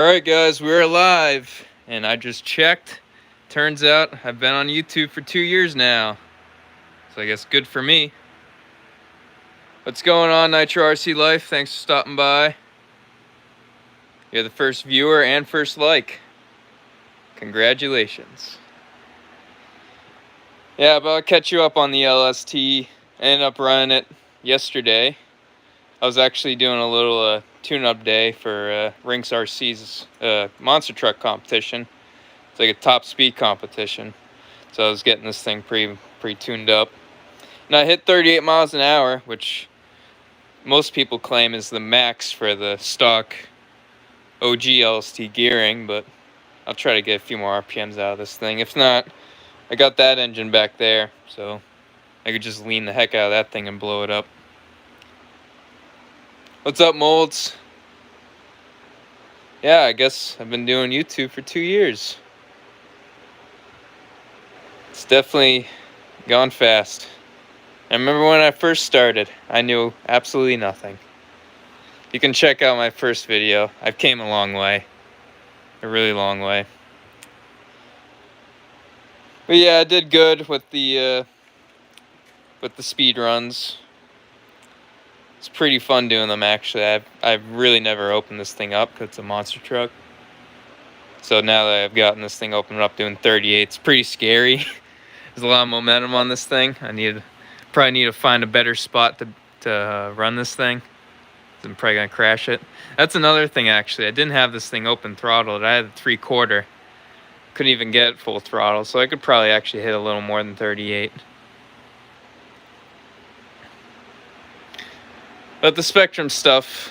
Alright guys, we're live, and I just checked. Turns out I've been on YouTube for 2 years now. So I guess good for me. What's going on, Nitro RC Life? Thanks for stopping by. You're the first viewer and first like. Congratulations. Yeah, but I'll catch you up on the LST. I ended up running it yesterday. I was actually doing a little tune-up day for Rinks RC's monster truck competition. It's like a top speed competition. So I was getting this thing pre-tuned up. And I hit 38 miles an hour, which most people claim is the max for the stock OG LST gearing, but I'll try to get a few more RPMs out of this thing. If not, I got that engine back there, so I could just lean the heck out of that thing and blow it up. What's up, Molds? Yeah, I guess I've been doing YouTube for 2 years. It's definitely gone fast. I remember when I first started, I knew absolutely nothing. You can check out my first video. I've came a long way. A really long way. But yeah, I did good with the speed runs. It's pretty fun doing them, actually. I've really never opened this thing up because it's a monster truck. So now that I've gotten this thing opened up doing 38, it's pretty scary. There's a lot of momentum on this thing. Probably need to find a better spot to run this thing. I'm probably gonna crash it. That's another thing, actually. I didn't have this thing open throttled. I had a 3/4. Couldn't even get full throttle, so I could probably actually hit a little more than 38. But the Spectrum stuff,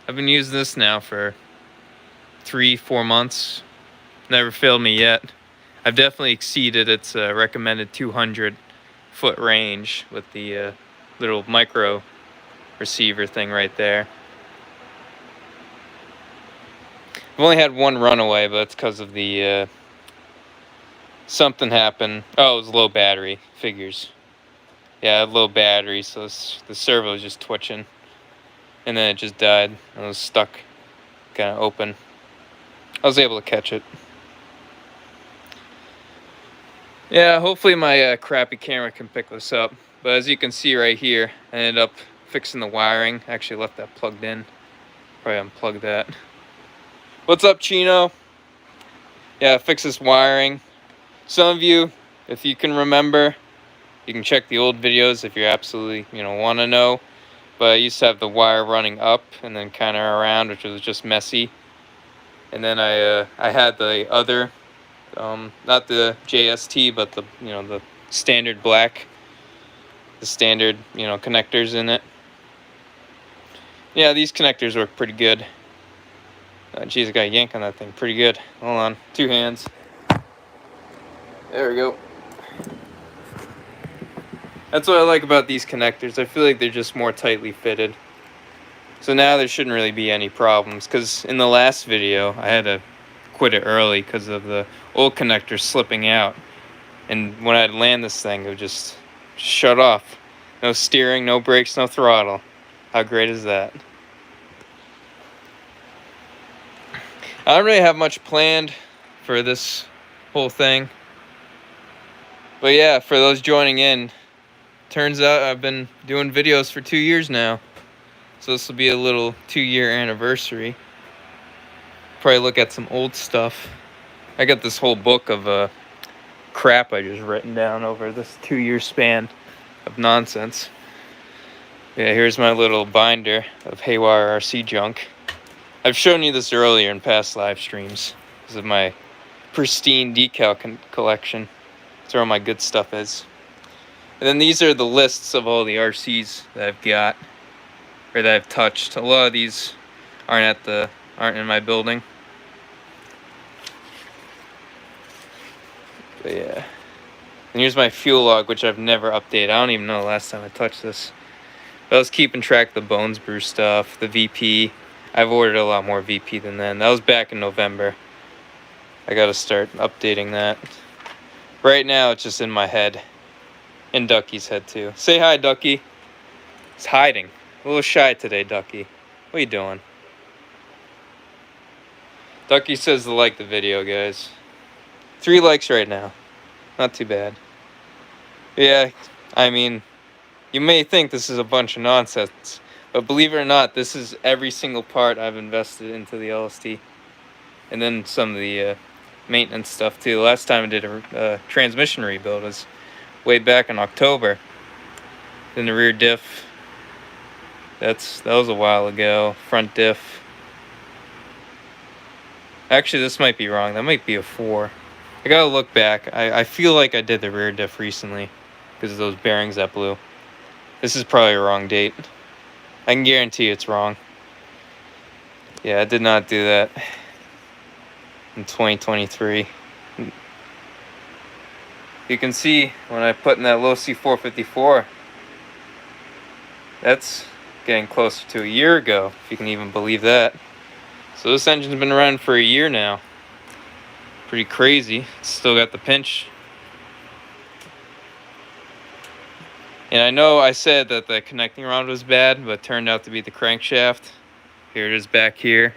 I've been using this now for 3-4 months. Never failed me yet. I've definitely exceeded its recommended 200-foot range with the little micro receiver thing right there. I've only had one runaway, but it's because of the something happened. Oh, it was low battery. Figures. Yeah, I had low battery, so the servo was just twitching, and then it just died. And it was stuck, kind of open. I was able to catch it. Yeah, hopefully my crappy camera can pick this up. But as you can see right here, I ended up fixing the wiring. I actually left that plugged in. Probably unplug that. What's up, Chino? Yeah, fix this wiring. Some of you, if you can remember, you can check the old videos if you absolutely, want to know. But I used to have the wire running up and then kind of around, which was just messy. And then I had the other, not the JST, but the standard black, the standard, connectors in it. Yeah, these connectors work pretty good. Geez, I got a yank on that thing pretty good. Hold on, 2 hands. There we go. That's what I like about these connectors. I feel like they're just more tightly fitted. So now there shouldn't really be any problems, because in the last video I had to quit it early because of the old connector slipping out. And when I'd land this thing, it would just shut off. No steering, no brakes, no throttle. How great is that? I don't really have much planned for this whole thing. But yeah, for those joining in, turns out I've been doing videos for 2 years now. So this will be a little 2-year anniversary. Probably look at some old stuff. I got this whole book of crap I just written down over this 2-year span of nonsense. Yeah, here's my little binder of Haywire RC junk. I've shown you this earlier in past live streams. This is my pristine decal collection. That's where all my good stuff is. And then these are the lists of all the RCs that I've got, or that I've touched. A lot of these aren't in my building. But yeah. And here's my fuel log, which I've never updated. I don't even know the last time I touched this. But I was keeping track of the Bones Brew stuff, the VP. I've ordered a lot more VP than then. That was back in November. I gotta start updating that. Right now, it's just in my head. In Ducky's head, too. Say hi, Ducky. He's hiding. A little shy today, Ducky. What are you doing? Ducky says to like the video, guys. 3 likes right now. Not too bad. Yeah, I mean, you may think this is a bunch of nonsense, but believe it or not, this is every single part I've invested into the LST. And then some of the maintenance stuff too. The last time I did a transmission rebuild was way back in October. Then the rear diff, that was a while ago. Front diff. Actually, this might be wrong. That might be a 4. I gotta look back. I feel like I did the rear diff recently because of those bearings that blew. This is probably a wrong date. I can guarantee it's wrong. Yeah, I did not do that in 2023. You can see when I put in that low C454, that's getting closer to a year ago, if you can even believe that. So this engine's been running for a year now. Pretty crazy. It's still got the pinch. And I know I said that the connecting rod was bad, but it turned out to be the crankshaft. Here it is back here.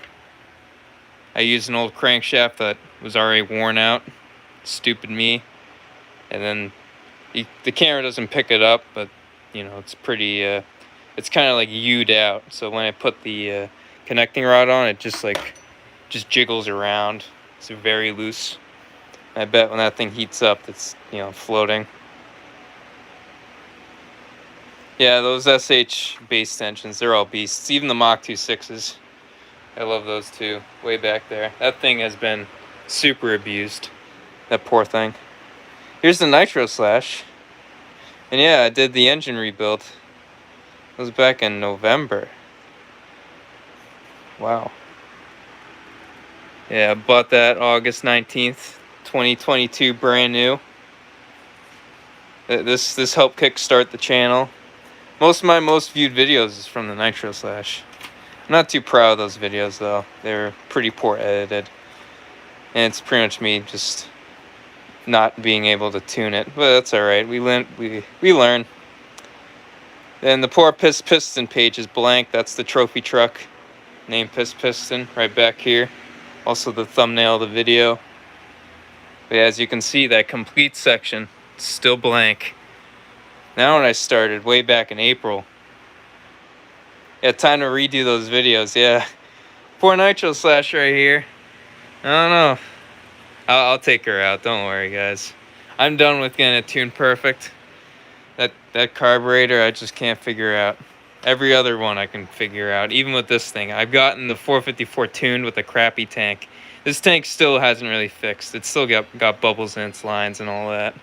I used an old crankshaft that was already worn out. Stupid me. And then the camera doesn't pick it up, but you know, it's pretty, it's kind of like U'd out. So when I put the connecting rod on, it just jiggles around. It's very loose. I bet when that thing heats up, it's, you know, floating. Yeah, those SH base tensions, they're all beasts. Even the Mach 2.6s. I love those too. Way back there. That thing has been super abused. That poor thing. Here's the nitro slash. And yeah, I did the engine rebuild. It was back in November. Wow. Yeah, I bought that August 19th, 2022, brand new. This helped kickstart the channel. Most of my most viewed videos is from the nitro slash. I'm not too proud of those videos though. They're pretty poor edited. And it's pretty much me just not being able to tune it. But that's alright. We learn. Then the poor piston page is blank. That's the trophy truck. Name piston right back here. Also the thumbnail of the video. But yeah, as you can see, that complete section is still blank. Now when I started way back in April. Yeah, time to redo those videos. Yeah, poor nitro slash right here. I don't know. I'll take her out. Don't worry, guys. I'm done with getting it tuned perfect. That carburetor, I just can't figure out. Every other one I can figure out. Even with this thing, I've gotten the 454 tuned with a crappy tank. This tank still hasn't really fixed. It's still got bubbles in its lines and all that.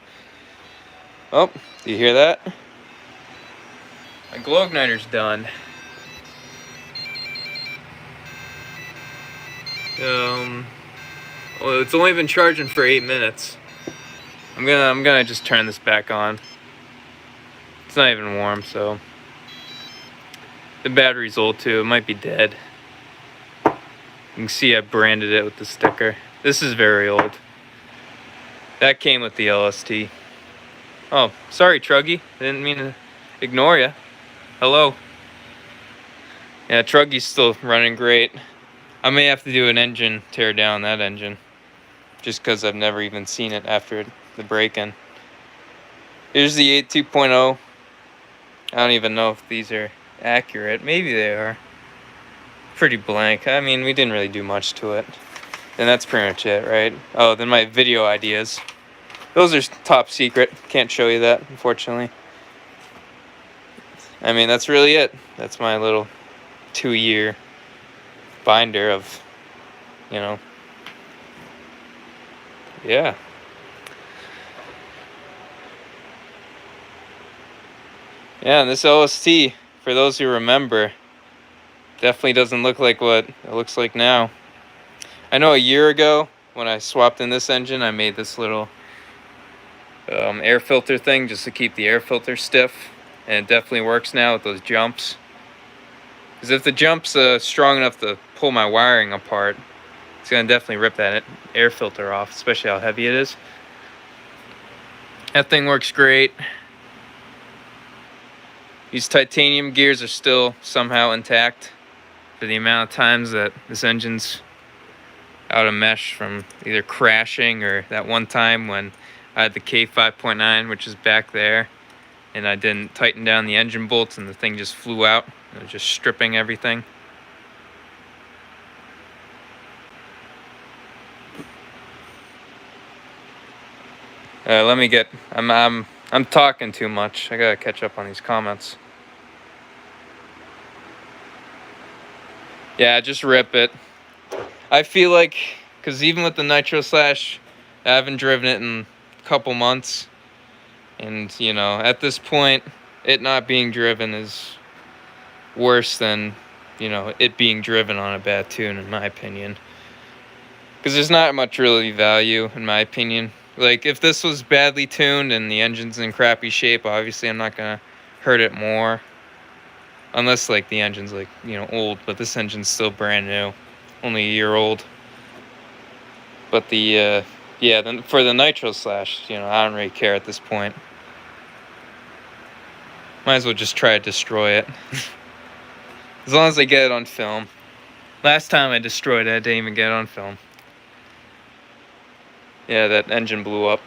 Oh, do you hear that? My glow igniter's done. Well, it's only been charging for 8 minutes. I'm gonna just turn this back on. It's not even warm, so the battery's old too. It might be dead. You can see I branded it with the sticker. This is very old. That came with the LST. Oh, sorry, Truggy. I didn't mean to ignore you. Hello. Yeah, Truggy's still running great. I may have to do an engine tear down that engine. Just because I've never even seen it after the break-in. Here's the 8.2.0. I don't even know if these are accurate. Maybe they are. Pretty blank. I mean, we didn't really do much to it. And that's pretty much it, right? Oh, then my video ideas. Those are top secret. Can't show you that, unfortunately. I mean, that's really it. That's my little 2-year binder of, you know. Yeah. Yeah, and this LST, for those who remember, definitely doesn't look like what it looks like now. I know a year ago, when I swapped in this engine, I made this little air filter thing just to keep the air filter stiff. And it definitely works now with those jumps. Because if the jump's strong enough to pull my wiring apart, it's going to definitely rip that air filter off, especially how heavy it is. That thing works great. These titanium gears are still somehow intact for the amount of times that this engine's out of mesh from either crashing or that one time when I had the K5.9, which is back there, and I didn't tighten down the engine bolts and the thing just flew out. It was just stripping everything. Let me get. I'm talking too much. I gotta catch up on these comments. Yeah, just rip it. I feel like, because even with the Nitro Slash, I haven't driven it in a couple months. And, you know, at this point, it not being driven is worse than, you know, it being driven on a bad tune, in my opinion. Because there's not much really value, in my opinion. Like, if this was badly tuned and the engine's in crappy shape, obviously I'm not going to hurt it more. Unless, like, the engine's, like, you know, old. But this engine's still brand new. Only a year old. But the, yeah, then for the Nitro Slash, you know, I don't really care at this point. Might as well just try to destroy it. As long as I get it on film. Last time I destroyed it, I didn't even get it on film. Yeah, that engine blew up.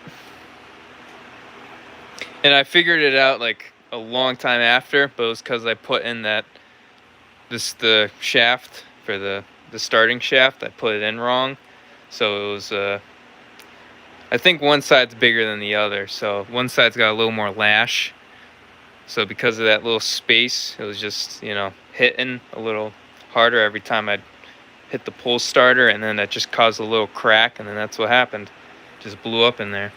And I figured it out like a long time after, but it was because I put in the shaft for the starting shaft. I put it in wrong. So it was, I think one side's bigger than the other. So one side's got a little more lash. So because of that little space, it was just, you know, hitting a little harder every time I'd hit the pull starter, and then that just caused a little crack, and then that's what happened. Just blew up in there.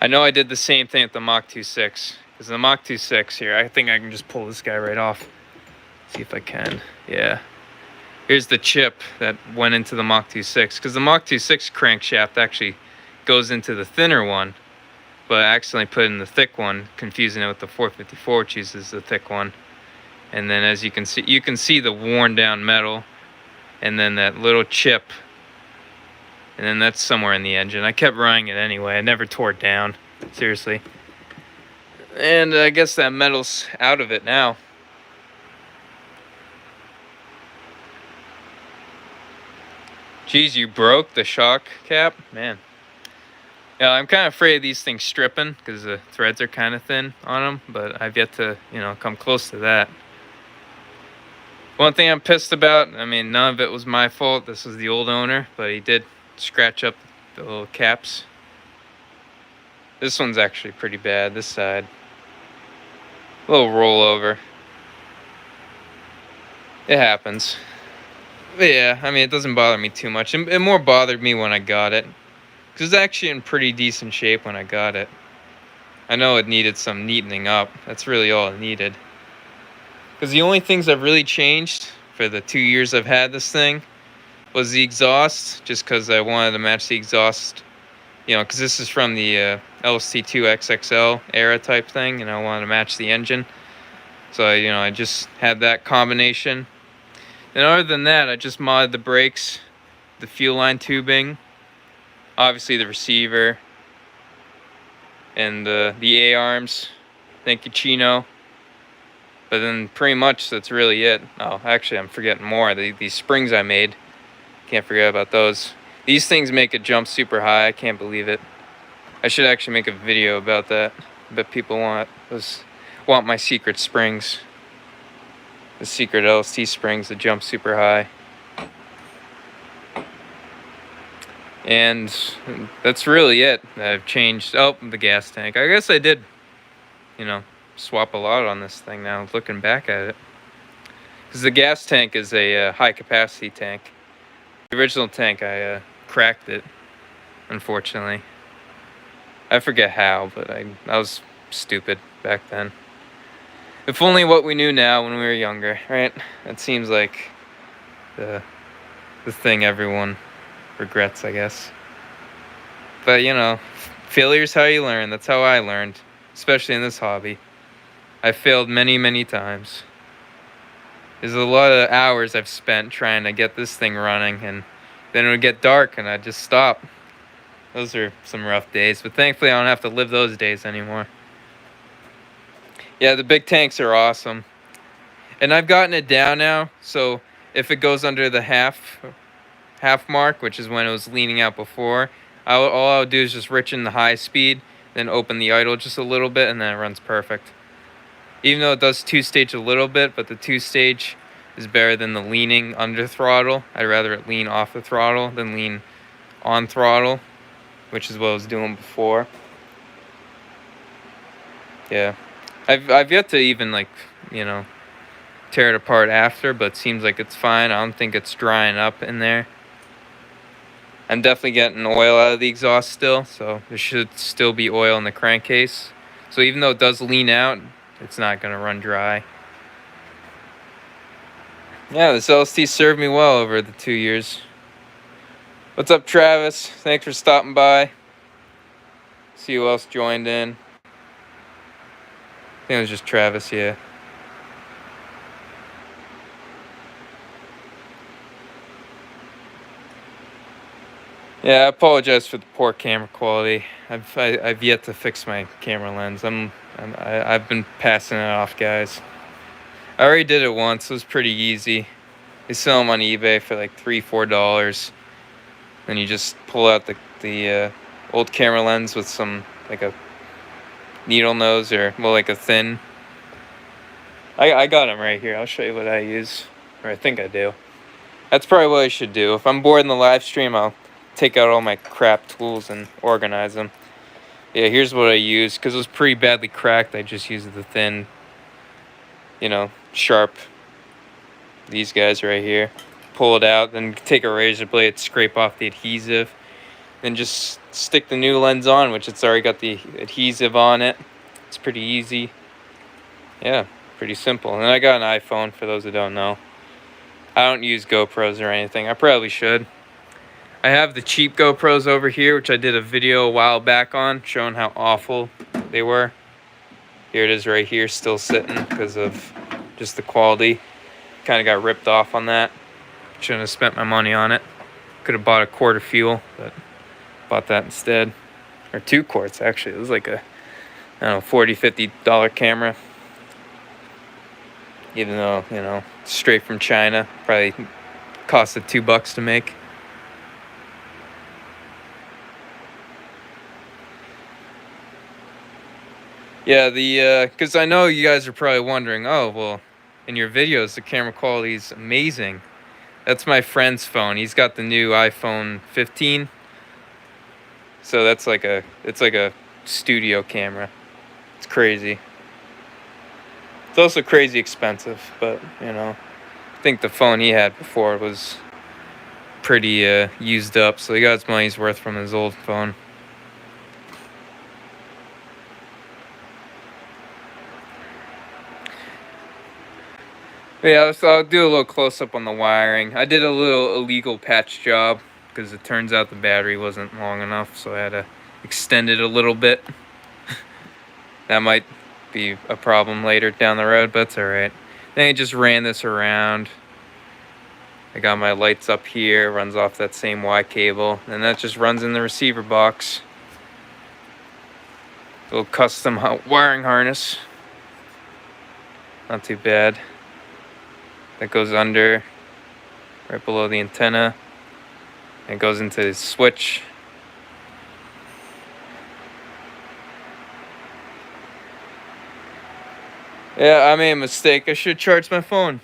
I know I did the same thing with the Mach 2.6, because the Mach 2.6 here, I think I can just pull this guy right off. See if I can. Yeah. Here's the chip that went into the Mach 2.6, because the Mach 2.6 crankshaft actually goes into the thinner one, but I accidentally put it in the thick one, confusing it with the 454, which uses the thick one. And then as you can see the worn down metal, and then that little chip, and then that's somewhere in the engine. I kept running it anyway. I never tore it down, seriously. And I guess that metal's out of it now. Geez, you broke the shock cap? Man. Yeah, I'm kind of afraid of these things stripping because the threads are kind of thin on them, but I've yet to, you know, come close to that. One thing I'm pissed about, I mean, none of it was my fault. This was the old owner, but he did scratch up the little caps. This one's actually pretty bad, this side. A little rollover. It happens. But yeah, I mean, it doesn't bother me too much. It more bothered me when I got it. Because it's actually in pretty decent shape when I got it. I know it needed some neatening up. That's really all it needed. Because the only things I've really changed for the 2 years I've had this thing was the exhaust, just because I wanted to match the exhaust, you know, because this is from the LST2 XXL era type thing, and I wanted to match the engine. So, you know, I just had that combination. And other than that, I just modded the brakes, the fuel line tubing, obviously the receiver, and the A-arms. Thank you, Chino. But then pretty much that's really it. Oh, actually, I'm forgetting more. These springs I made. Can't forget about those. These things make it jump super high. I can't believe it. I should actually make a video about that. I bet people want my secret springs. The secret LST springs that jump super high. And that's really it. I've changed, the gas tank. I guess I did, you know, swap a lot on this thing now, looking back at it. Because the gas tank is a high capacity tank. The original tank, I cracked it, unfortunately. I forget how, but I was stupid back then. If only what we knew now when we were younger, right? It seems like the thing everyone regrets, I guess. But, you know, failure's how you learn. That's how I learned, especially in this hobby. I failed many, many times. There's a lot of hours I've spent trying to get this thing running, and then it would get dark and I'd just stop. Those are some rough days, but thankfully I don't have to live those days anymore. Yeah, the big tanks are awesome. And I've gotten it down now, so if it goes under the half mark, which is when it was leaning out before, all I would do is just richen the high speed, then open the idle just a little bit, and then it runs perfect. Even though it does two-stage a little bit, but the two-stage is better than the leaning under throttle. I'd rather it lean off the throttle than lean on throttle, which is what I was doing before. Yeah, I've yet to even, like, you know, tear it apart after, but it seems like it's fine. I don't think it's drying up in there. I'm definitely getting oil out of the exhaust still, so there should still be oil in the crankcase. So even though it does lean out, it's not going to run dry. Yeah, this LST served me well over the 2 years. What's up, Travis? Thanks for stopping by. See who else joined in. I think it was just Travis, yeah. Yeah, I apologize for the poor camera quality. I've yet to fix my camera lens. I've been passing it off, guys. I already did it once. It was pretty easy. They sell them on eBay for like $3-4. Then you just pull out the old camera lens with some, like, a needle nose, or more like a thin. I got them right here. I'll show you what I use, or I think I do. That's probably what I should do. If I'm bored in the live stream, I'll take out all my crap tools and organize them. Yeah, here's what I use. Because it was pretty badly cracked, I just used the thin, you know, sharp, these guys right here. Pull it out, then take a razor blade, scrape off the adhesive, then just stick the new lens on, which it's already got the adhesive on it. It's pretty easy. Yeah, pretty simple. And I got an iPhone, for those that don't know. I don't use GoPros or anything. I probably should. I have the cheap GoPros over here, which I did a video a while back on, showing how awful they were. Here it is right here, still sitting because of just the quality. Kind of got ripped off on that. Shouldn't have spent my money on it. Could have bought a quart of fuel, but bought that instead. Or 2 quarts, actually. It was like a, I don't know, $40-50 camera. Even though, you know, straight from China. Probably costed $2 to make. Yeah, because I know you guys are probably wondering, oh, well, in your videos, the camera quality is amazing. That's my friend's phone. He's got the new iPhone 15. So that's like it's like a studio camera. It's crazy. It's also crazy expensive, but, you know, I think the phone he had before was pretty used up, so he got his money's worth from his old phone. Yeah, so I'll do a little close-up on the wiring. I did a little illegal patch job because it turns out the battery wasn't long enough, so I had to extend it a little bit. That might be a problem later down the road, but that's alright. Then I just ran this around. I got my lights up here, runs off that same Y cable, and that just runs in the receiver box. A little custom wiring harness. Not too bad. That goes under, right below the antenna. It goes into the switch. Yeah, I made a mistake. I should charge my phone.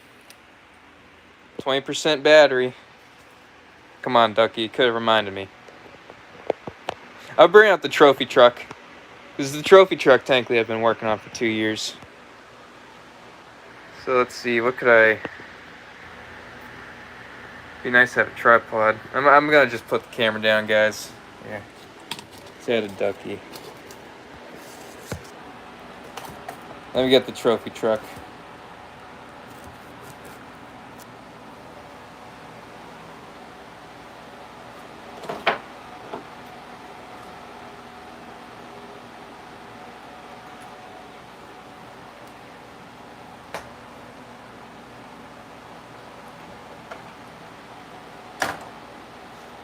20% battery. Come on, Ducky. You could have reminded me. I'll bring out the trophy truck. This is the trophy truck technically I've been working on for 2 years. So let's see, what could I... Be nice to have a tripod. I'm gonna just put the camera down, guys. Here. Say hi to Ducky. Let me get the trophy truck.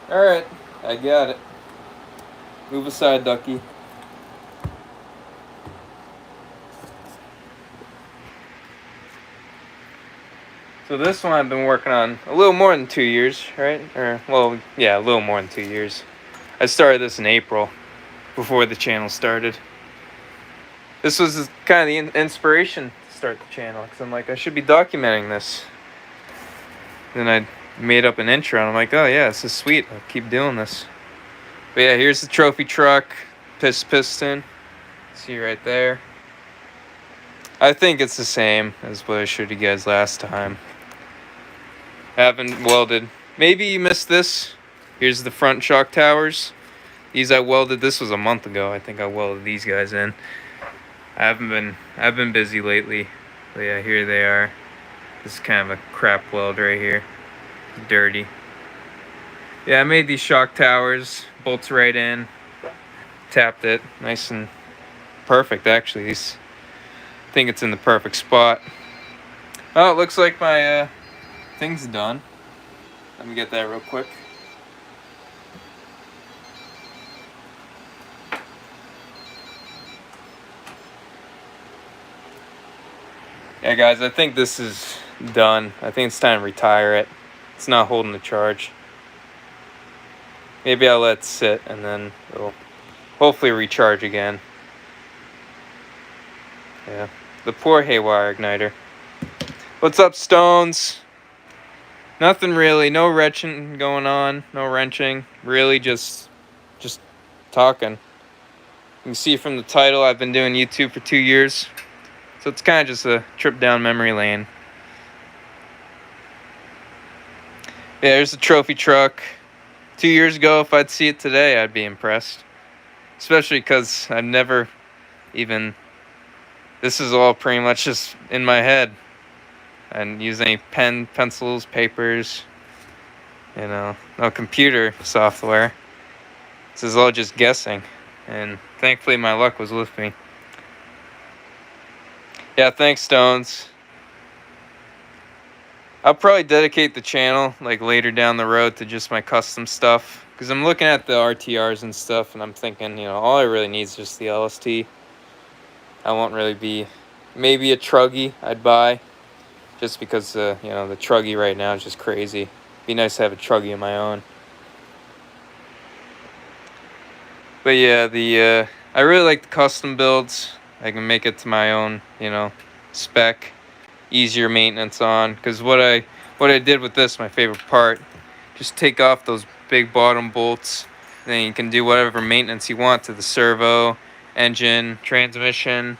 Alright, I got it. Move aside, Ducky. So this one I've been working on a little more than 2 years, right? Or, well, yeah, a little more than 2 years. I started this in April, before the channel started. This was kind of the inspiration to start the channel, because I'm like, I should be documenting this. Then I made up an intro, and I'm like, oh yeah, this is sweet, I'll keep doing this. But yeah, here's the trophy truck, piston. See right there. I think it's the same as what I showed you guys last time. Haven't welded. Maybe you missed this. Here's the front shock towers. These I welded. This was a month ago. I think I welded these guys in. I've been busy lately. But yeah, here they are. This is kind of a crap weld right here. Dirty. Yeah, I made these shock towers. Bolts right in. Tapped it. Nice and perfect, actually. I think it's in the perfect spot. Oh, it looks like my thing's done. Let me get that real quick. Yeah, guys, I think this is done. I think it's time to retire it. It's not holding the charge. Maybe I'll let it sit and then it'll hopefully recharge again. Yeah, the poor Haywire igniter. What's up, Stones? Nothing really, no wrenching going on, no wrenching. Really just talking. You can see from the title, I've been doing YouTube for 2 years. So it's kind of just a trip down memory lane. Yeah, there's the trophy truck. 2 years ago, if I'd see it today, I'd be impressed. Especially because I've never even... This is all pretty much just in my head. I didn't use any pencils, papers, no computer software. This is all just guessing. And thankfully my luck was with me. Yeah, thanks, Stones. I'll probably dedicate the channel like later down the road to just my custom stuff. Because I'm looking at the RTRs and stuff and I'm thinking, all I really need is just the LST. I won't really be... Maybe a truggy I'd buy. Just because, the truggy right now is just crazy. Be nice to have a truggy of my own. But yeah, I really like the custom builds. I can make it to my own, spec. Easier maintenance on. Because what I did with this, my favorite part, just take off those big bottom bolts. Then you can do whatever maintenance you want to the servo, engine, transmission,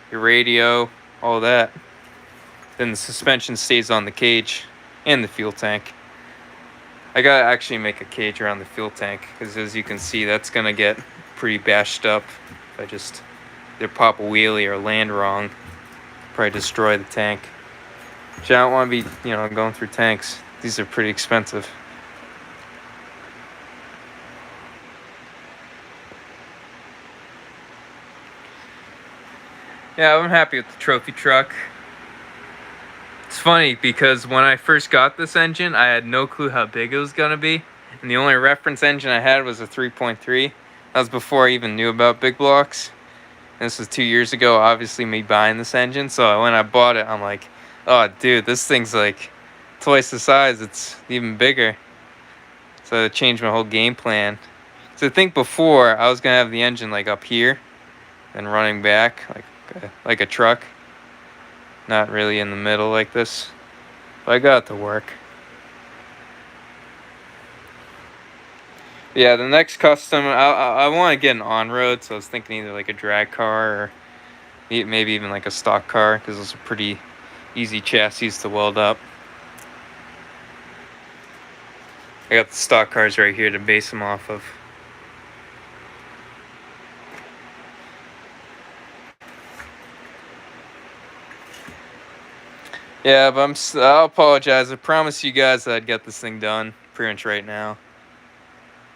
your radio, all that. Then the suspension stays on the cage and the fuel tank. I gotta actually make a cage around the fuel tank because as you can see, that's gonna get pretty bashed up if I just either pop a wheelie or land wrong. Probably destroy the tank. Which I don't want to be, going through tanks. These are pretty expensive. Yeah, I'm happy with the trophy truck. It's funny because when I first got this engine, I had no clue how big it was going to be. And the only reference engine I had was a 3.3. That was before I even knew about big blocks. And this was 2 years ago, obviously me buying this engine. So when I bought it, I'm like, oh dude, this thing's like twice the size. It's even bigger. So I changed my whole game plan. So I think before, I was going to have the engine like up here and running back like a truck. Not really in the middle like this. But I got it to work. Yeah, the next custom, I want to get an on-road, so I was thinking either like a drag car or maybe even like a stock car, because those are pretty easy chassis to weld up. I got the stock cars right here to base them off of. Yeah, but I'll apologize. I promised you guys that I'd get this thing done pretty much right now.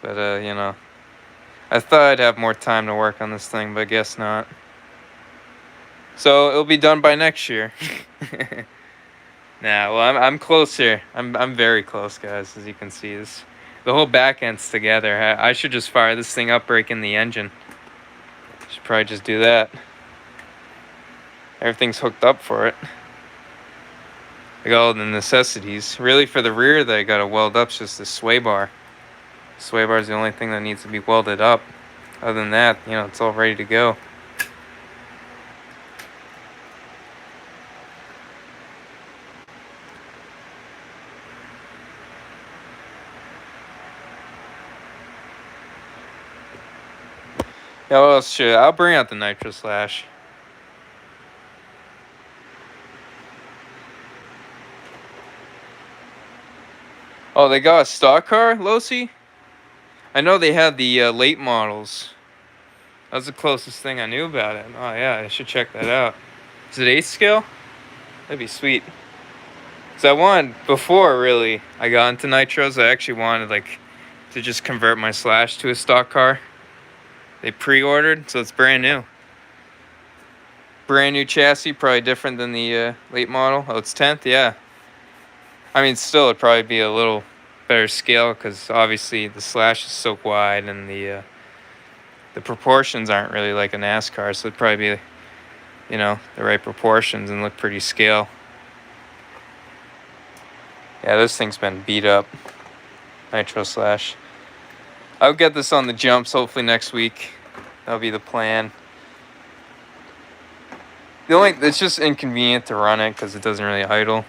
But, I thought I'd have more time to work on this thing, but I guess not. So, it'll be done by next year. Nah, well, I'm closer. I'm very close, guys, as you can see. The whole back end's together. I should just fire this thing up, break in the engine. Should probably just do that. Everything's hooked up for it. I got all the necessities. Really, for the rear that I gotta weld up is just the sway bar. Sway bar is the only thing that needs to be welded up. Other than that, you know, it's all ready to go. Yeah, what else should I'll bring out the nitro slash. Oh, they got a stock car, Losi? I know they had the late models. That was the closest thing I knew about it. Oh yeah, I should check that out. Is it 8th scale? That'd be sweet. So I wanted, before really I got into nitros, I actually wanted like to just convert my slash to a stock car. They pre-ordered, so it's brand new. Brand new chassis, probably different than the late model. Oh, it's 10th, yeah. I mean, still, it'd probably be a little better scale because obviously the slash is so wide and the proportions aren't really like a NASCAR, so it'd probably be, you know, the right proportions and look pretty scale. Yeah, this thing's been beat up. Nitro slash. I'll get this on the jumps hopefully next week. That'll be the plan. It's just inconvenient to run it because it doesn't really idle.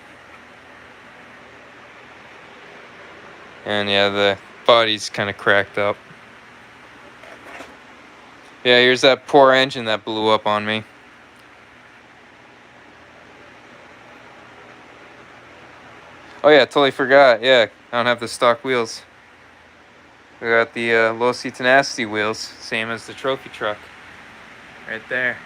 And yeah, the body's kind of cracked up. Yeah, here's that poor engine that blew up on me. Oh yeah, totally forgot. Yeah, I don't have the stock wheels. We got the Losi Tenacity wheels, same as the trophy truck. Right there.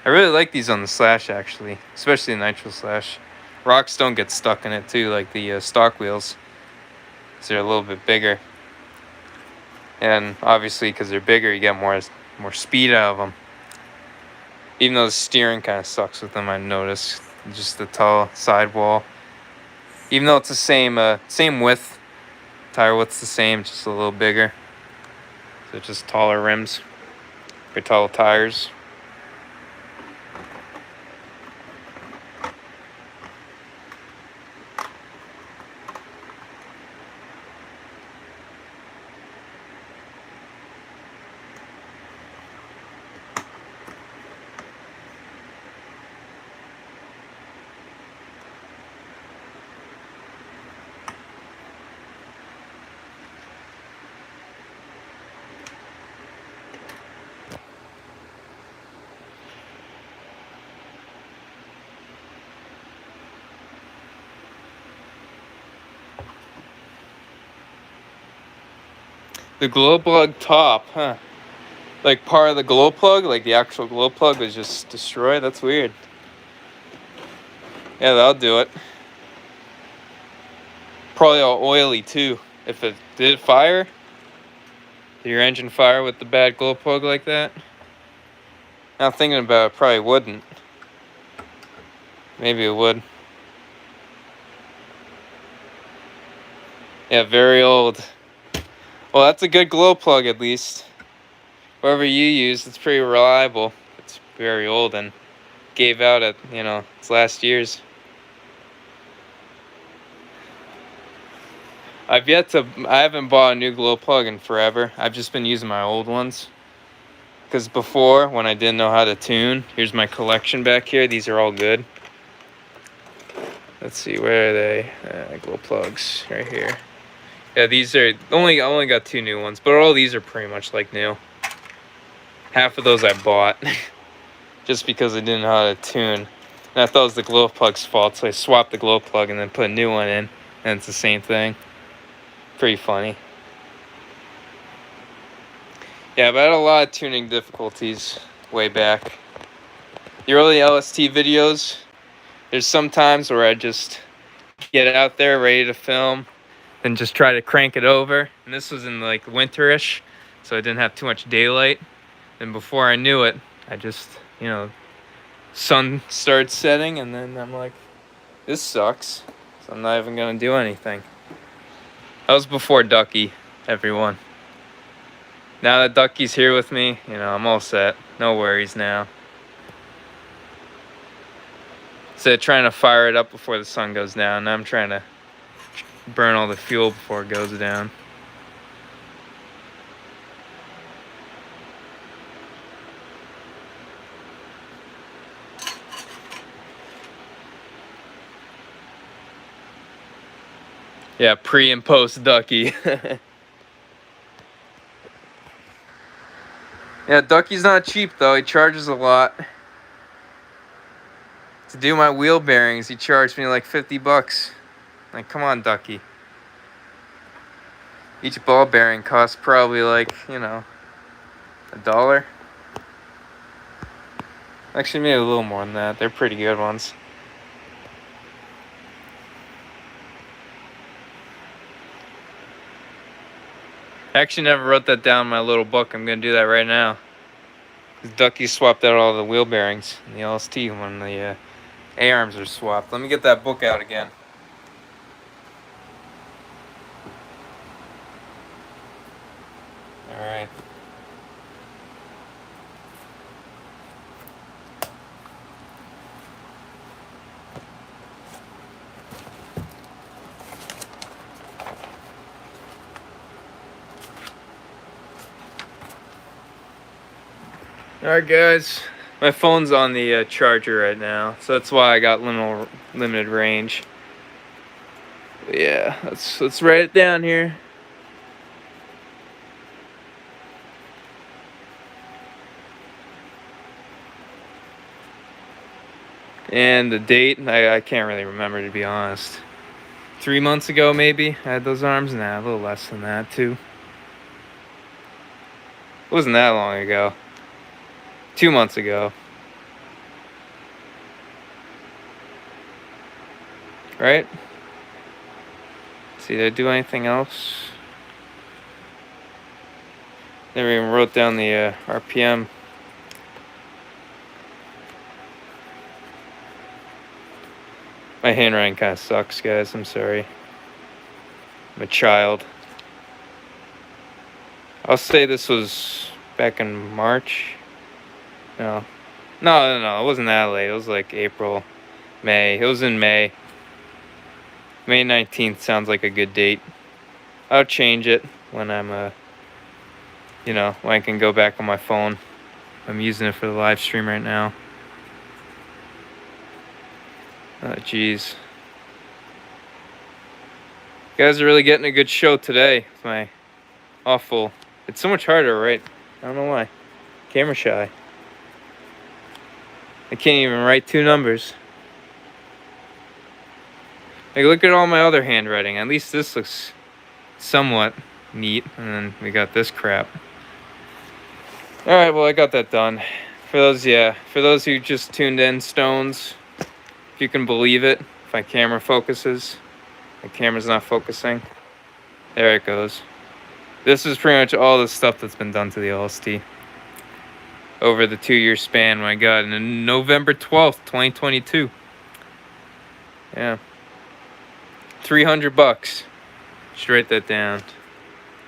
I really like these on the slash actually, especially the nitro slash. Rocks don't get stuck in it too, like the stock wheels. So they're a little bit bigger. And obviously, because they're bigger, you get more speed out of them. Even though the steering kind of sucks with them, I noticed. Just the tall sidewall. Even though it's the same width, tire width's the same, just a little bigger. So just taller rims for tall tires. The glow plug top, huh? Like part of the glow plug, like the actual glow plug was just destroyed. That's weird. Yeah, that'll do it. Probably all oily too. If it did fire, did your engine fire with the bad glow plug like that? Now thinking about it, probably wouldn't. Maybe it would. Yeah, very old. Well, that's a good glow plug at least. Whatever you use, it's pretty reliable. It's very old and gave out at, you know, its last years. I haven't bought a new glow plug in forever. I've just been using my old ones. Because before, when I didn't know how to tune, here's my collection back here. These are all good. Let's see, where are they? Glow plugs, right here. Yeah, these are, I only got 2 new ones, but all these are pretty much like new. Half of those I bought, just because I didn't know how to tune. And I thought it was the glow plug's fault, so I swapped the glow plug and then put a new one in, and it's the same thing. Pretty funny. Yeah, but I had a lot of tuning difficulties way back. The early LST videos, there's some times where I just get out there ready to film and just try to crank it over. And this was in like winterish, so I didn't have too much daylight. And before I knew it, I just, you know, sun started setting, and then I'm like, this sucks. So I'm not even gonna do anything. That was before Ducky, everyone. Now that Ducky's here with me, you know, I'm all set. No worries now. instead of trying to fire it up before the sun goes down. Now I'm trying to burn all the fuel before it goes down. Yeah, pre and post ducky. Yeah, ducky's not cheap though. He charges a lot. To do my wheel bearings, he charged me like 50 bucks. Like, come on, ducky. Each ball bearing costs probably like, you know, $1. Actually, maybe a little more than that. They're pretty good ones. I actually never wrote that down in my little book. I'm going to do that right now. Ducky swapped out all the wheel bearings in the LST when the A-arms are swapped. Let me get that book out again. Alright. Alright guys, my phone's on the charger right now, so that's why I got limited range. But yeah, let's write it down here. And the date, I can't really remember, to be honest. 3 months ago maybe, I had those arms. Nah, a little less than that too. It wasn't that long ago. 2 months ago. Right? See, did I do anything else? Never even wrote down the RPM. My handwriting kind of sucks, guys. I'm sorry. I'm a child. I'll say this was back in March. No. No. It wasn't that late. It was like April, May. It was in May. May 19th sounds like a good date. I'll change it when I'm, you know, when I can go back on my phone. I'm using it for the live stream right now. Oh, jeez. You guys are really getting a good show today with my awful. It's so much harder, right? I don't know why. Camera shy. I can't even write 2 numbers. Like, look at all my other handwriting. At least this looks somewhat neat. And then we got this crap. Alright, well, I got that done. For those who just tuned in, Stones, if you can believe it, if my camera focuses, my camera's not focusing. There it goes. This is pretty much all the stuff that's been done to the LST over the 2-year span when I got it on November 12th, 2022. Yeah. 300 bucks. Just write that down.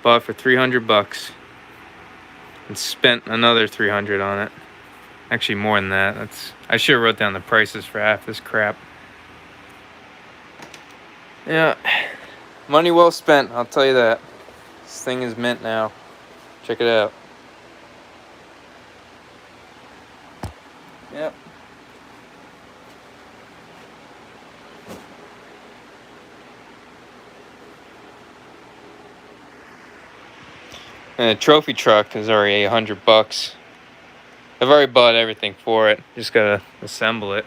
Bought for 300 bucks. And spent another 300 on it. Actually more than that. I should have wrote down the prices for half this crap. Yeah. Money well spent, I'll tell you that. This thing is mint now. Check it out. Yep. And the trophy truck is already 100 bucks. I've already bought everything for it. Just gotta assemble it.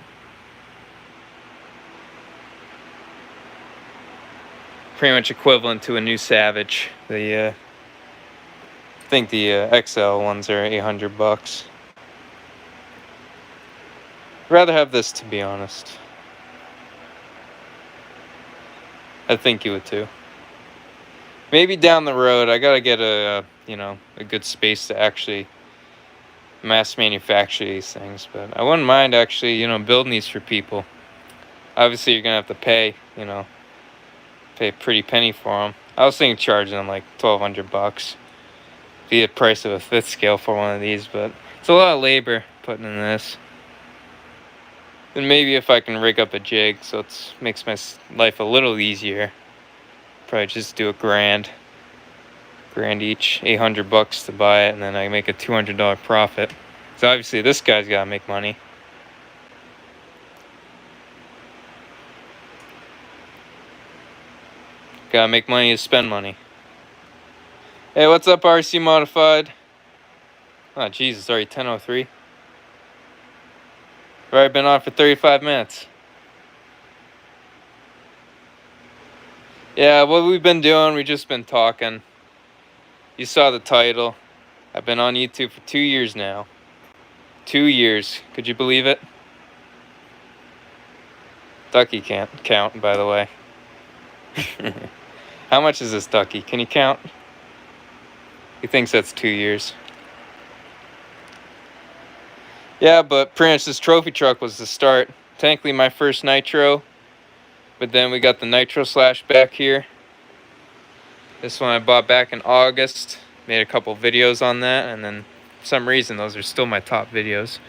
Pretty much equivalent to a new Savage. I think the XL ones are 800 bucks. I'd rather have this, to be honest. I think you would too. Maybe down the road, I gotta get a good space to actually mass manufacture these things. But I wouldn't mind actually, building these for people. Obviously, you're gonna have to pay, pay a pretty penny for them. I was thinking charging them like 1,200 bucks. Be the price of a 5th scale for one of these, but it's a lot of labor putting in this. And maybe if I can rig up a jig so it makes my life a little easier, probably just do a grand each, $800 to buy it, and then I make a $200 profit. So obviously this guy's gotta make money. Gotta make money to spend money. Hey, what's up, RC Modified? Oh, jeez, it's already 10:03. I've already been on for 35 minutes. Yeah, what we've been doing, we've just been talking. You saw the title. I've been on YouTube for 2 years now. 2 years. Could you believe it? Ducky can't count, by the way. How much is this ducky? Can you count? He thinks that's 2 years. Yeah, but pretty much this trophy truck was the start. Technically my first nitro, but then we got the nitro slash back here. This one I bought back in August. Made a couple videos on that, and then for some reason those are still my top videos.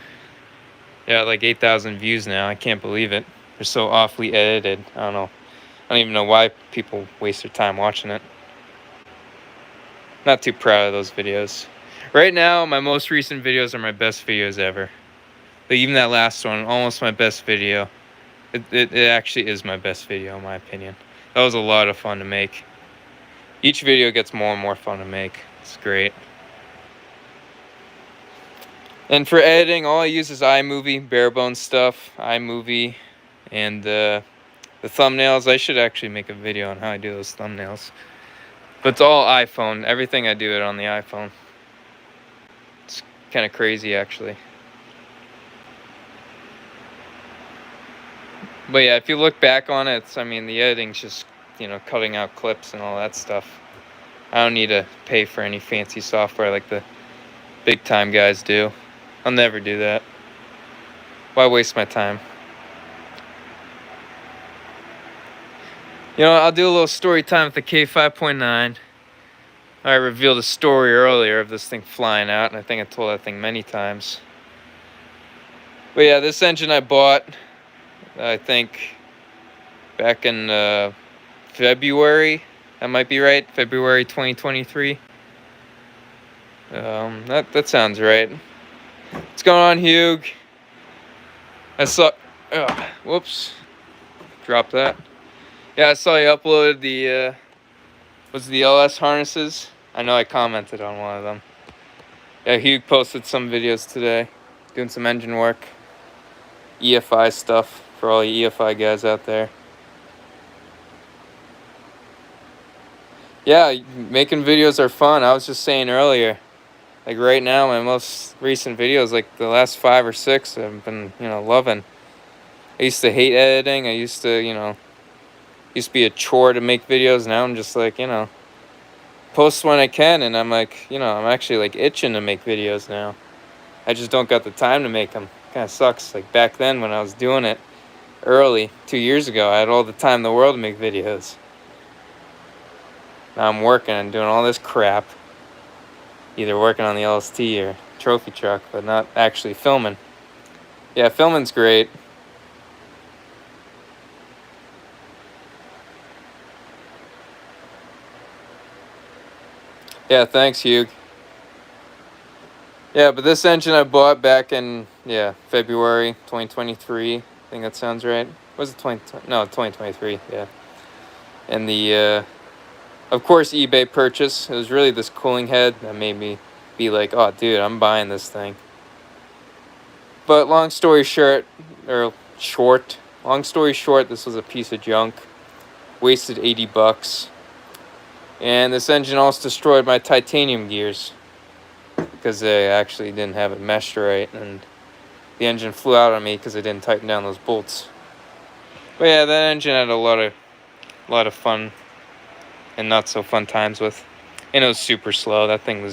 Yeah, like 8,000 views now. I can't believe it. They're so awfully edited. I don't know. I don't even know why people waste their time watching it. Not too proud of those videos. Right now, my most recent videos are my best videos ever. But even that last one, almost my best video. It actually is my best video, in my opinion. That was a lot of fun to make. Each video gets more and more fun to make. It's great. And for editing, all I use is iMovie, bare bones stuff, iMovie, and the thumbnails. I should actually make a video on how I do those thumbnails. But it's all iPhone. Everything I do it on the iPhone. It's kind of crazy, actually. But yeah, if you look back on it, I mean, the editing's just, you know, cutting out clips and all that stuff. I don't need to pay for any fancy software like the big time guys do. I'll never do that. Why waste my time? You know, I'll do a little story time with the K5.9. I revealed a story earlier of this thing flying out, and I think I told that thing many times. But yeah, this engine I bought, I think, back in February. That might be right. February 2023. That sounds right. What's going on, Hugh? I saw. Whoops. Drop that. Yeah, I saw you uploaded the. Was the LS harnesses? I know I commented on one of them. Yeah, Hugh posted some videos today, doing some engine work, EFI stuff for all you EFI guys out there. Yeah, making videos are fun. I was just saying earlier, like right now, my most recent videos, like the last 5 or 6, I've been, you know, loving. I used to hate editing. I used to, you know, used to be a chore to make videos. Now I'm just like, you know, post when I can, and I'm like, you know, I'm actually like itching to make videos now. I just don't got the time to make them. Kind of sucks. Like back then when I was doing it early, 2 years ago, I had all the time in the world to make videos. Now I'm working and doing all this crap. Either working on the LST or trophy truck, but not actually filming. Yeah, filming's great. Yeah, thanks, Hugh. Yeah, but this engine I bought back in, February 2023. I think that sounds right. Was it 2023, yeah. And the, of course, eBay purchase. It was really this cooling head that made me be like, oh, dude, I'm buying this thing. But long story short, this was a piece of junk. Wasted $80. And this engine also destroyed my titanium gears because they actually didn't have it meshed right, and the engine flew out on me because I didn't tighten down those bolts. But yeah, that engine had a lot of fun and not so fun times with, and it was super slow. That thing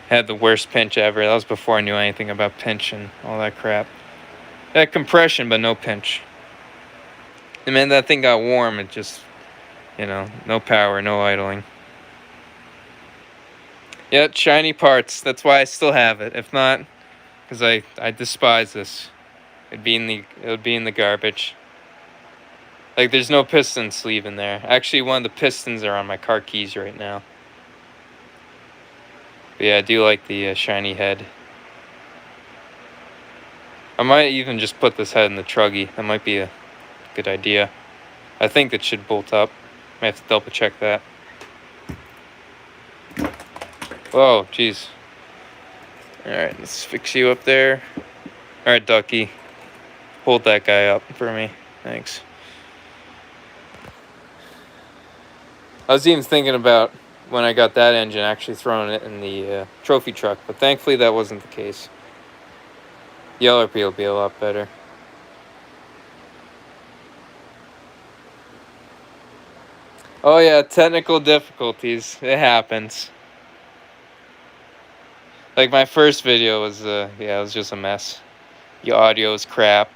had the worst pinch ever. That was before I knew anything about pinch and all that crap. It had compression but no pinch. And man, that thing got warm. It just, you know, no power, no idling. Yeah, shiny parts. That's why I still have it. If not, because I despise this. it would be in the garbage. Like, there's no piston sleeve in there. Actually, one of the pistons are on my car keys right now. But yeah, I do like the shiny head. I might even just put this head in the truggy. That might be a good idea. I think it should bolt up. I have to double check that. Whoa, jeez. Alright, let's fix you up there. Alright, Ducky. Hold that guy up for me. Thanks. I was even thinking about, when I got that engine, actually throwing it in the trophy truck. But thankfully that wasn't the case. The LRP will be a lot better. Oh yeah, technical difficulties. It happens. Like, my first video was, yeah, it was just a mess. The audio was crap.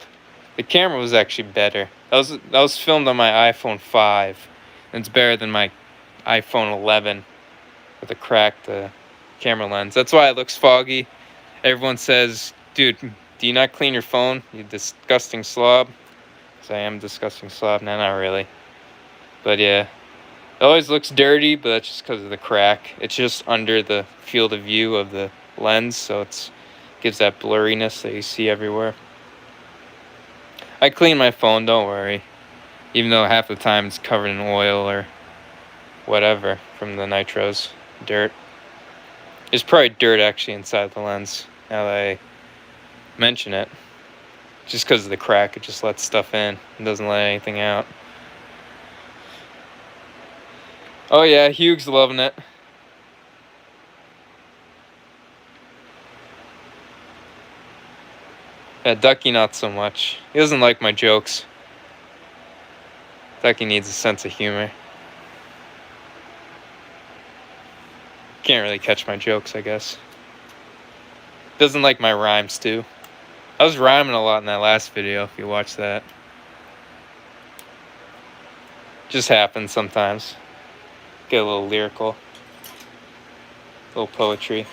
The camera was actually better. That was filmed on my iPhone 5. And it's better than my iPhone 11 with a cracked camera lens. That's why it looks foggy. Everyone says, dude, do you not clean your phone, you disgusting slob? Because I am a disgusting slob. No, not really. But yeah. It always looks dirty, but that's just because of the crack. It's just under the field of view of the lens, so it gives that blurriness that you see everywhere. I clean my phone, don't worry. Even though half the time it's covered in oil or whatever from the nitros, dirt. There's probably dirt actually inside the lens, now that I mention it. Just because of the crack, it just lets stuff in and doesn't let anything out. Oh yeah, Hugh's loving it. Yeah, Ducky not so much. He doesn't like my jokes. Ducky needs a sense of humor. Can't really catch my jokes, I guess. Doesn't like my rhymes too. I was rhyming a lot in that last video, if you watch that. Just happens sometimes. Get a little lyrical. A little poetry.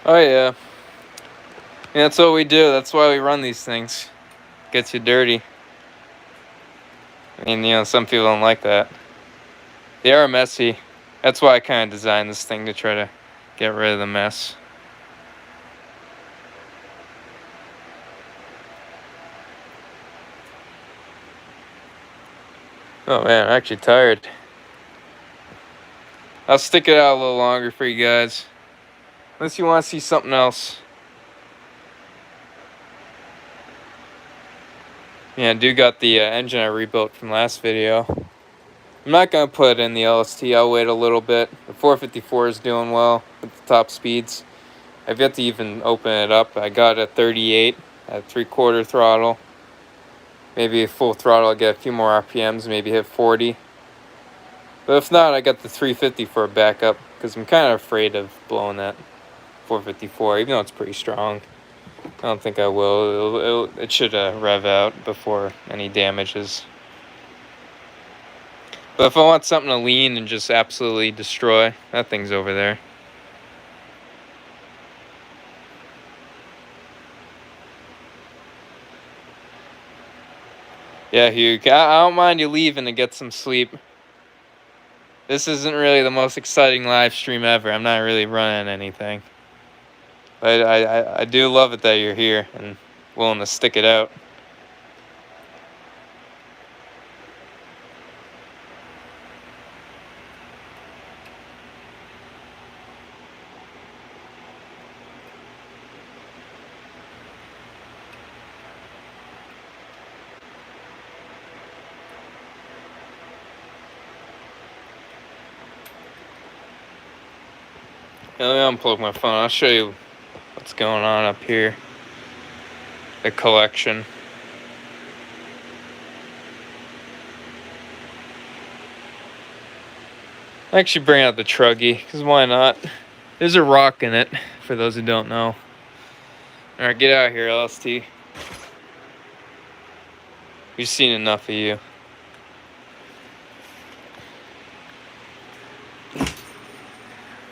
Oh yeah. Yeah, that's what we do. That's why we run these things. Gets you dirty. I mean, you know, some people don't like that. They are messy. That's why I kind of designed this thing, to try to get rid of the mess. Oh man, I'm actually tired. I'll stick it out a little longer for you guys. Unless you want to see something else. Yeah, I do got the engine I rebuilt from last video. I'm not going to put it in the LST. I'll wait a little bit. The 454 is doing well with the top speeds. I've yet to even open it up. I got a 38 at 3/4 throttle. Maybe a full throttle, I'll get a few more RPMs, maybe hit 40. But if not, I got the 350 for a backup, because I'm kind of afraid of blowing that 454, even though it's pretty strong. I don't think I will. It should rev out before any damages. But if I want something to lean and just absolutely destroy, that thing's over there. Yeah, Hugh, I don't mind you leaving to get some sleep. This isn't really the most exciting live stream ever. I'm not really running anything. But I do love it that you're here and willing to stick it out. Let me unplug my phone. I'll show you what's going on up here. The collection. I actually bring out the truggy, because why not? There's a rock in it, for those who don't know. Alright, get out of here, LST. We've seen enough of you.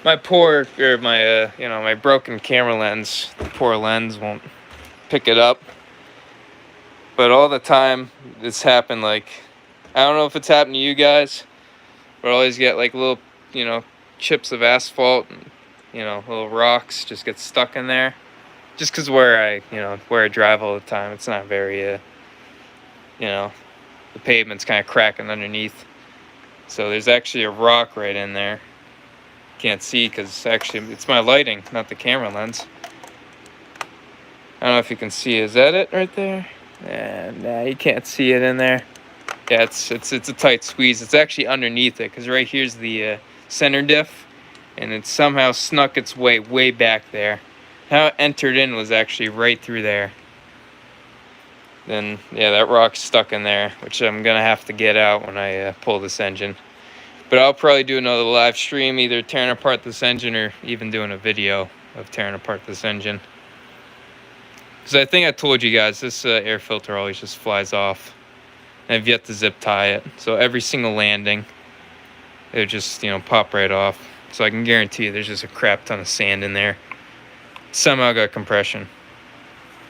My my broken camera lens, the poor lens won't pick it up. But all the time, it's happened, like, I don't know if it's happened to you guys, but I always get like little, chips of asphalt and, little rocks just get stuck in there. Just because where I drive all the time, it's not very, the pavement's kind of cracking underneath. So there's actually a rock right in there. Can't see because actually it's my lighting, not the camera lens. I don't know if you can see. Is that it right there? Nah, you can't see it in there. Yeah, it's a tight squeeze. It's actually underneath it because right here's the center diff, and it somehow snuck its way back there. How it entered in was actually right through there. Then yeah, that rock's stuck in there, which I'm gonna have to get out when I pull this engine. But I'll probably do another live stream, either tearing apart this engine or even doing a video of tearing apart this engine. Because I think I told you guys, this air filter always just flies off. And I've yet to zip tie it. So every single landing, it'll just, pop right off. So I can guarantee you there's just a crap ton of sand in there. Somehow got compression.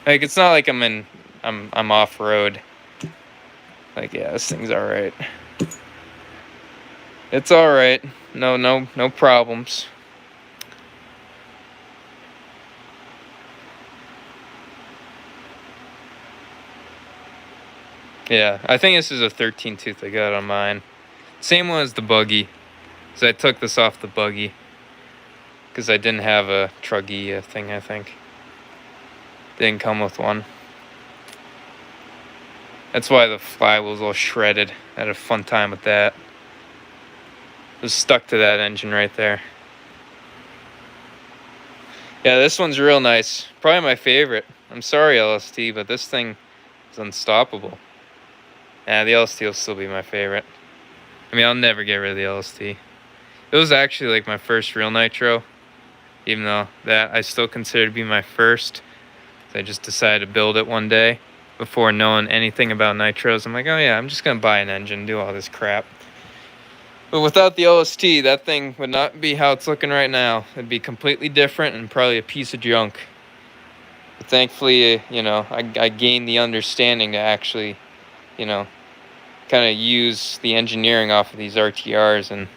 Like, it's not like I'm off-road. Like, yeah, this thing's alright. It's alright. No problems. Yeah, I think this is a 13 tooth I got on mine. Same one as the buggy. So I took this off the buggy. Because I didn't have a truggy thing, I think. Didn't come with one. That's why the flywheel's all shredded. I had a fun time with that. Was stuck to that engine right there. Yeah, this one's real nice. Probably my favorite. I'm sorry, LST, but this thing is unstoppable. Yeah, the LST will still be my favorite. I mean, I'll never get rid of the LST. It was actually like my first real nitro. Even though that I still consider to be my first. I just decided to build it one day before knowing anything about nitros. I'm like, oh yeah, I'm just going to buy an engine, do all this crap. But without the LST, that thing would not be how it's looking right now. It'd be completely different and probably a piece of junk. But thankfully, I gained the understanding to actually, kind of use the engineering off of these RTRs and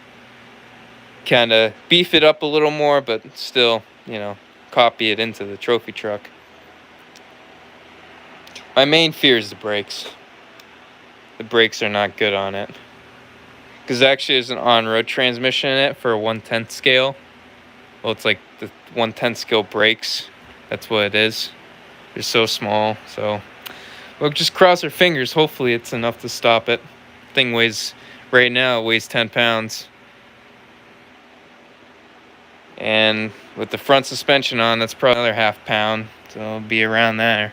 kind of beef it up a little more, but still, copy it into the trophy truck. My main fear is the brakes. The brakes are not good on it. Because actually there's an on-road transmission in it for a 1/10 scale. Well, it's like the 1/10 scale brakes. That's what it is. They're so small. So we'll just cross our fingers. Hopefully it's enough to stop it. Thing right now, it weighs 10 pounds. And with the front suspension on, that's probably another half pound. So it'll be around there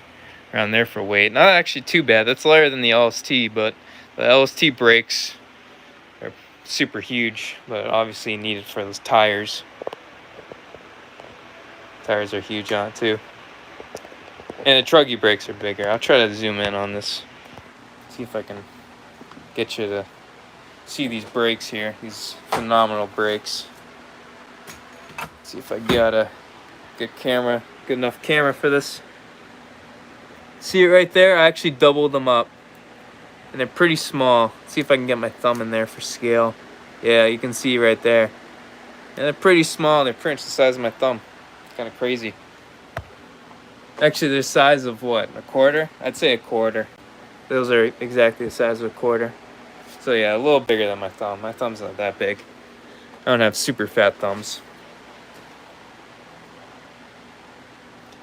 for weight. Not actually too bad. That's lighter than the LST, but the LST brakes are super huge, but obviously needed for those tires. Tires are huge on it too. And the truggy brakes are bigger. I'll try to zoom in on this. See if I can get you to see these brakes here. These phenomenal brakes. See if I got a good enough camera for this. See it right there? I actually doubled them up. And they're pretty small. See if I can get my thumb in there for scale. Yeah, you can see right there. And they're pretty small. They're pretty much the size of my thumb. It's kind of crazy. Actually, they're the size of what? A quarter? I'd say a quarter. Those are exactly the size of a quarter. So yeah, a little bigger than my thumb. My thumb's not that big. I don't have super fat thumbs.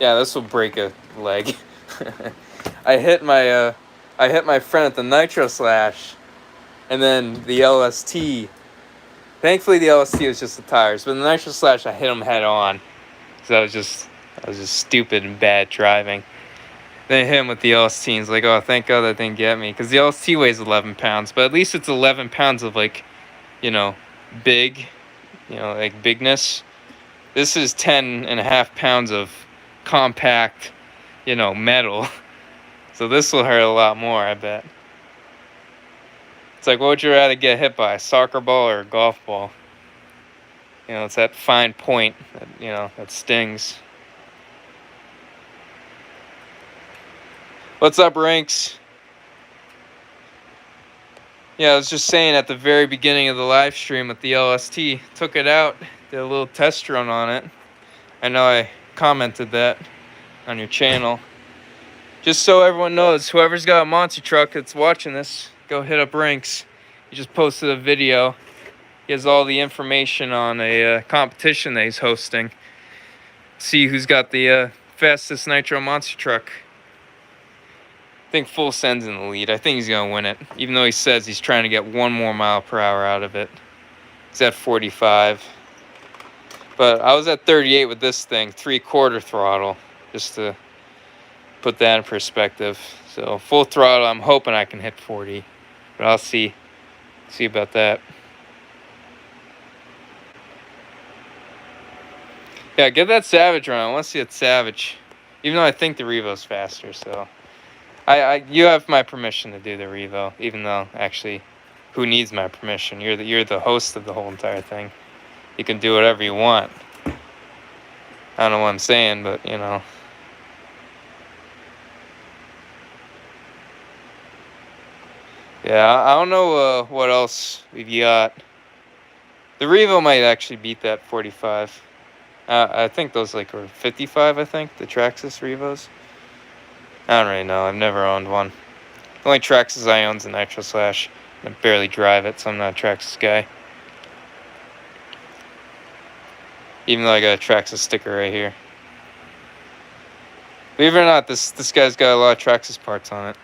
Yeah, this will break a leg. I hit my friend at the Nitro Slash, and then the LST. Thankfully, the LST was just the tires, but the Nitro Slash, I hit him head on. So I was just stupid and bad driving. Then I hit him with the LST, and he's like, oh, thank God that didn't get me, because the LST weighs 11 pounds, but at least it's 11 pounds of, like, big, like bigness. This is 10.5 pounds of compact, metal. So this will hurt a lot more, I bet. It's like, what would you rather get hit by, a soccer ball or a golf ball? It's that fine point that, that stings. What's up, Rinks? Yeah, I was just saying at the very beginning of the live stream with the LST, took it out, did a little test run on it. I know I commented that on your channel. Just so everyone knows, whoever's got a monster truck that's watching this, go hit up Rinks. He just posted a video. He has all the information on a competition that he's hosting. See who's got the fastest nitro monster truck. I think Full Send's in the lead. I think he's going to win it, even though he says he's trying to get 1 more mile per hour out of it. He's at 45. But I was at 38 with this thing, 3/4 throttle, just to put that in perspective. So full throttle, I'm hoping I can hit 40, but I'll see about that. Yeah, get that Savage run. I want to see that Savage, even though I think the Revo's faster. So you have my permission to do the Revo, even though actually, who needs my permission? You're the host of the whole entire thing. You can do whatever you want. I don't know what I'm saying, but Yeah, I don't know what else we've got. The Revo might actually beat that 45. I think those are 55, I think, the Traxxas Revos. I don't really know. I've never owned one. The only Traxxas I own is a Nitro Slash. I barely drive it, so I'm not a Traxxas guy. Even though I got a Traxxas sticker right here. Believe it or not, this guy's got a lot of Traxxas parts on it.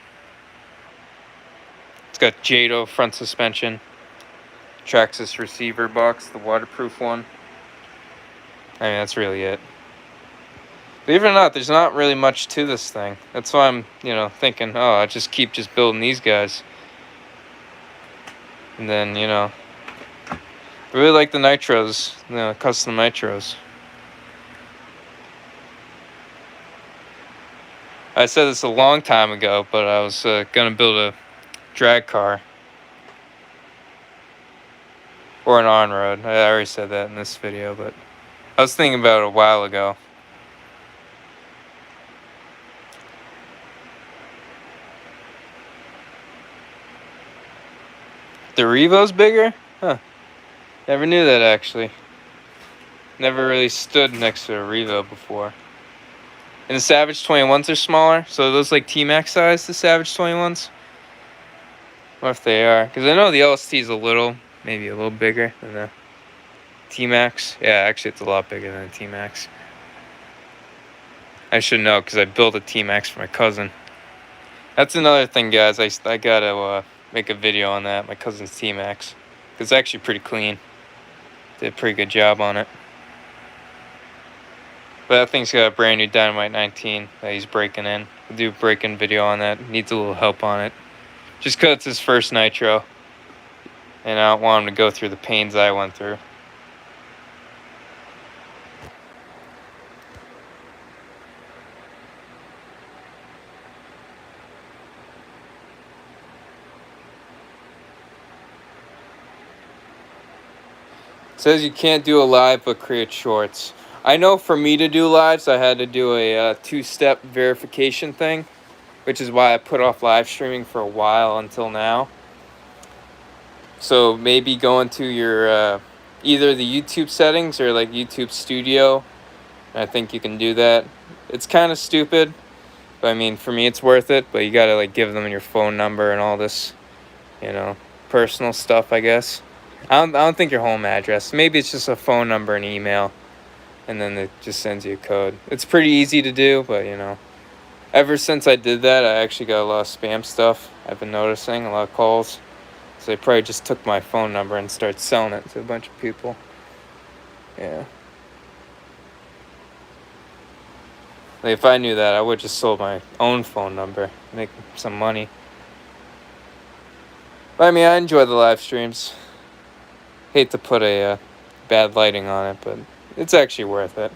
It's got Jado front suspension, Traxxas receiver box, the waterproof one. I mean, that's really it. Believe it or not, there's not really much to this thing. That's why I'm, thinking, oh, I just keep building these guys. And then, I really like the nitros, custom nitros. I said this a long time ago, but I was gonna build a drag car. Or an on-road. I already said that in this video, but I was thinking about it a while ago. The Revo's bigger? Huh. Never knew that, actually. Never really stood next to a Revo before. And the Savage 21s are smaller? So are those T-Max size, the Savage 21s? What if they are? Because I know the LST is maybe a little bigger than the T-Max. Yeah, actually it's a lot bigger than the T-Max. I should know because I built a T-Max for my cousin. That's another thing, guys. I gotta make a video on that, my cousin's T-Max. It's actually pretty clean. Did a pretty good job on it. But that thing's got a brand new Dynamite 19 that he's breaking in. We'll do a break-in video on that. Needs a little help on it. Just because it's his first nitro. And I don't want him to go through the pains I went through. It says you can't do a live but create shorts. I know for me to do lives, I had to do a 2-step verification thing, which is why I put off live streaming for a while until now. So maybe go into your either the YouTube settings or YouTube Studio. I think you can do that. It's kind of stupid, but I mean, for me it's worth it. But you gotta give them your phone number and all this, personal stuff, I guess. I don't think your home address. Maybe it's just a phone number and email, and then it just sends you a code. It's pretty easy to do, but ever since I did that, I actually got a lot of spam stuff. I've been noticing a lot of calls, so they probably just took my phone number and started selling it to a bunch of people. Yeah. If I knew that, I would just sold my own phone number, make some money. But I mean, I enjoy the live streams. hate to put a bad lighting on it, but it's actually worth it.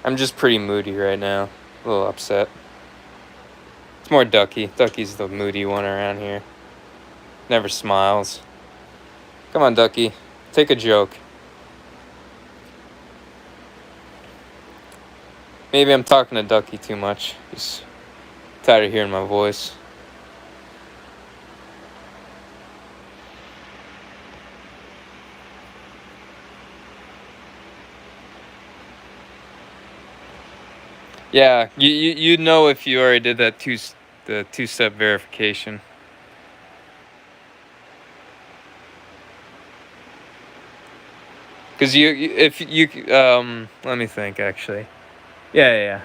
I'm just pretty moody right now, a little upset. It's more Ducky. Ducky's the moody one around here. Never smiles. Come on, Ducky. Take a joke. Maybe I'm talking to Ducky too much. He's tired of hearing my voice. Yeah, you'd know if you already did that the two-step verification. Because if you let me think actually. Yeah.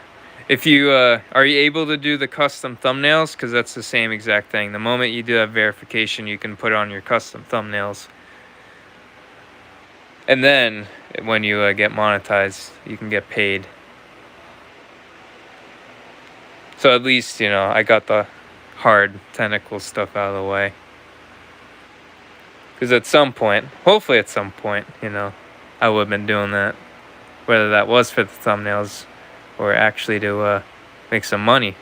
If you are you able to do the custom thumbnails? Because that's the same exact thing. The moment you do that verification, you can put on your custom thumbnails. And then when you get monetized, you can get paid. So at least, I got the hard technical stuff out of the way. Because at some point, hopefully at some point, I would have been doing that. Whether that was for the thumbnails or actually to make some money.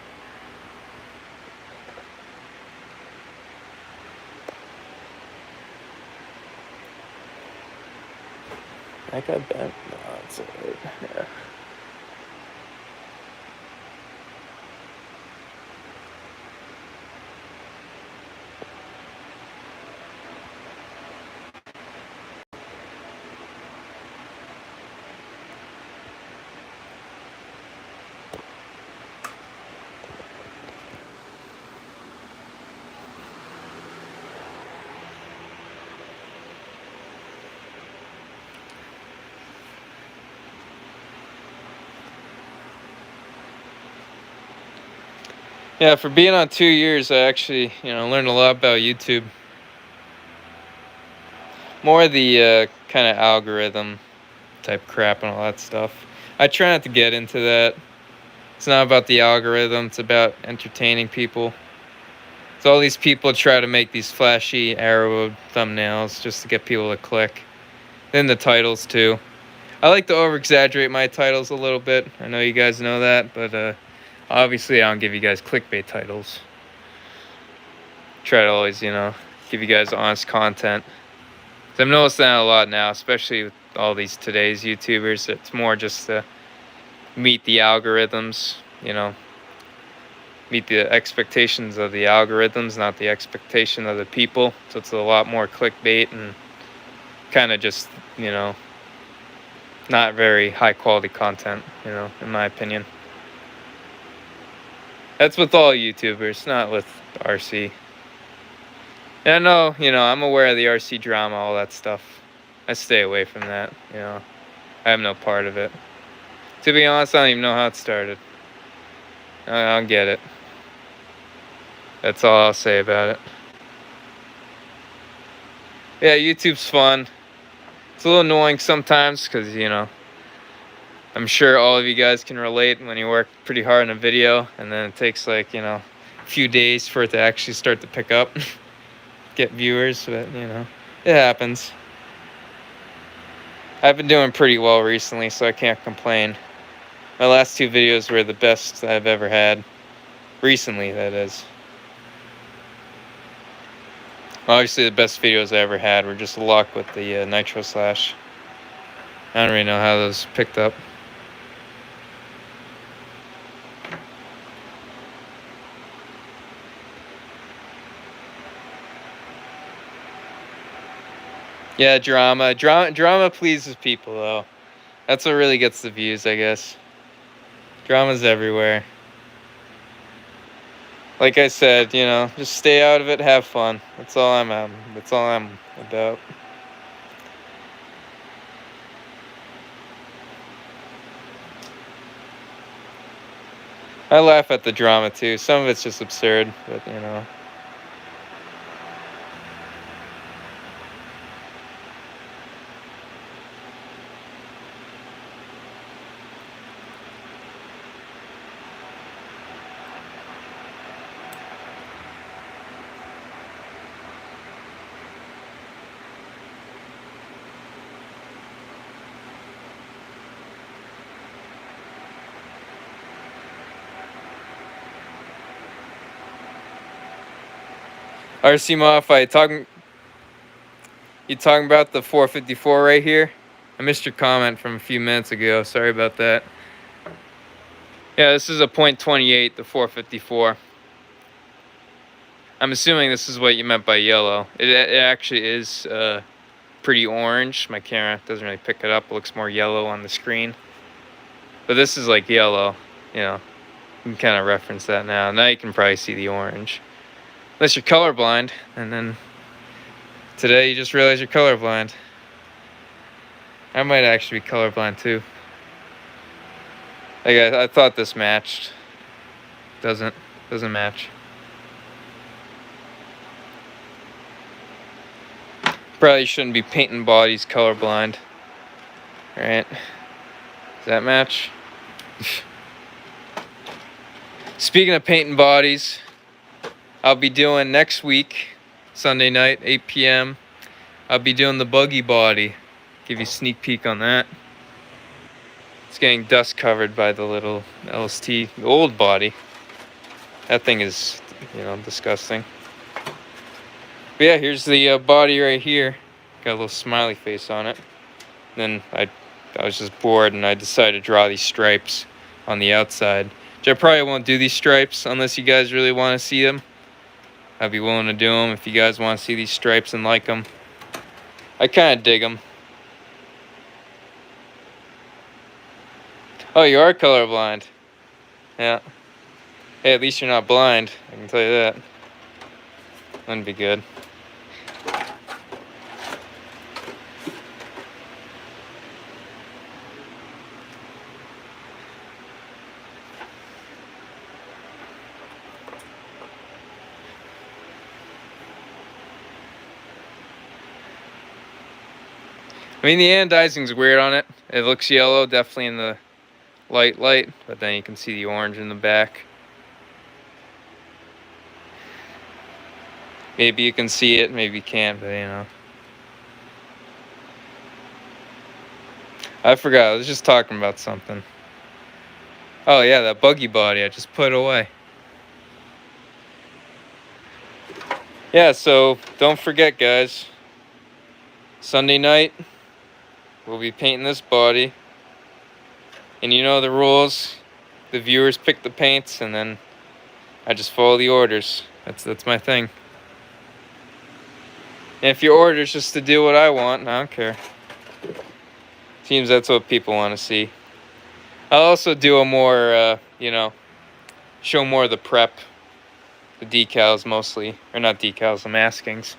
I got bent. No, it's alright. Yeah. Yeah, for being on 2 years, I actually, learned a lot about YouTube. More the kind of algorithm type crap and all that stuff. I try not to get into that. It's not about the algorithm, it's about entertaining people. So all these people try to make these flashy arrow thumbnails just to get people to click. Then the titles too. I like to over-exaggerate my titles a little bit. I know you guys know that, but obviously I don't give you guys clickbait titles. Try to always, give you guys honest content. So I'm noticing that a lot now, especially with all these today's YouTubers. It's more just to meet the algorithms, meet the expectations of the algorithms, not the expectation of the people. So it's a lot more clickbait and kind of just, not very high quality content, in my opinion. That's with all YouTubers, not with RC. And I know, I'm aware of the RC drama, all that stuff. I stay away from that, I have no part of it. To be honest, I don't even know how it started. I don't get it. That's all I'll say about it. Yeah, YouTube's fun. It's a little annoying sometimes because, I'm sure all of you guys can relate when you work pretty hard on a video and then it takes like, a few days for it to actually start to pick up, get viewers, but, it happens. I've been doing pretty well recently, so I can't complain. My last 2 videos were the best I've ever had. Recently, that is. Obviously, the best videos I ever had were just luck with the Nitro Slash. I don't really know how those picked up. Yeah, drama pleases people, though. That's what really gets the views, I guess. Drama's everywhere. Like I said, just stay out of it, have fun. That's all I'm about. I laugh at the drama too. Some of it's just absurd, but RC Modified, you talking about the 454 right here? I missed your comment from a few minutes ago. Sorry about that. Yeah, this is a .28, the 454. I'm assuming this is what you meant by yellow. It actually is pretty orange. My camera doesn't really pick it up. It looks more yellow on the screen. But this is like yellow, you know. You can kind of reference that now. Now you can probably see the orange. Unless you're colorblind, and then today you just realize you're colorblind. I might actually be colorblind too. Like I thought this matched. Doesn't match. Probably shouldn't be painting bodies colorblind. Right? Does that match? Speaking of painting bodies, I'll be doing next week, Sunday night, 8 p.m. I'll be doing the buggy body. Give you a sneak peek on that. It's getting dust covered by the little LST, the old body. That thing is, you know, disgusting. But yeah, here's the body right here. Got a little smiley face on it. Then I was just bored and I decided to draw these stripes on the outside. Which I probably won't do these stripes unless you guys really want to see them. I'd be willing to do them if you guys want to see these stripes and like them. I kind of dig them. Oh, you are colorblind. Yeah. Hey, at least you're not blind. I can tell you that. That'd be good. I mean, the anodizing's weird on it. It looks yellow, definitely in the light, but then you can see the orange in the back. Maybe you can see it, maybe you can't, but you know. I forgot, I was just talking about something. Oh yeah, that buggy body, I just put it away. Yeah, so don't forget, guys. Sunday night, we'll be painting this body. And you know the rules. The viewers pick the paints, and then I just follow the orders. That's my thing. And if your order's just to do what I want, I don't care. Seems that's what people want to see. I'll also do a more, you know, show more of the prep. The decals mostly. Or not decals, the maskings.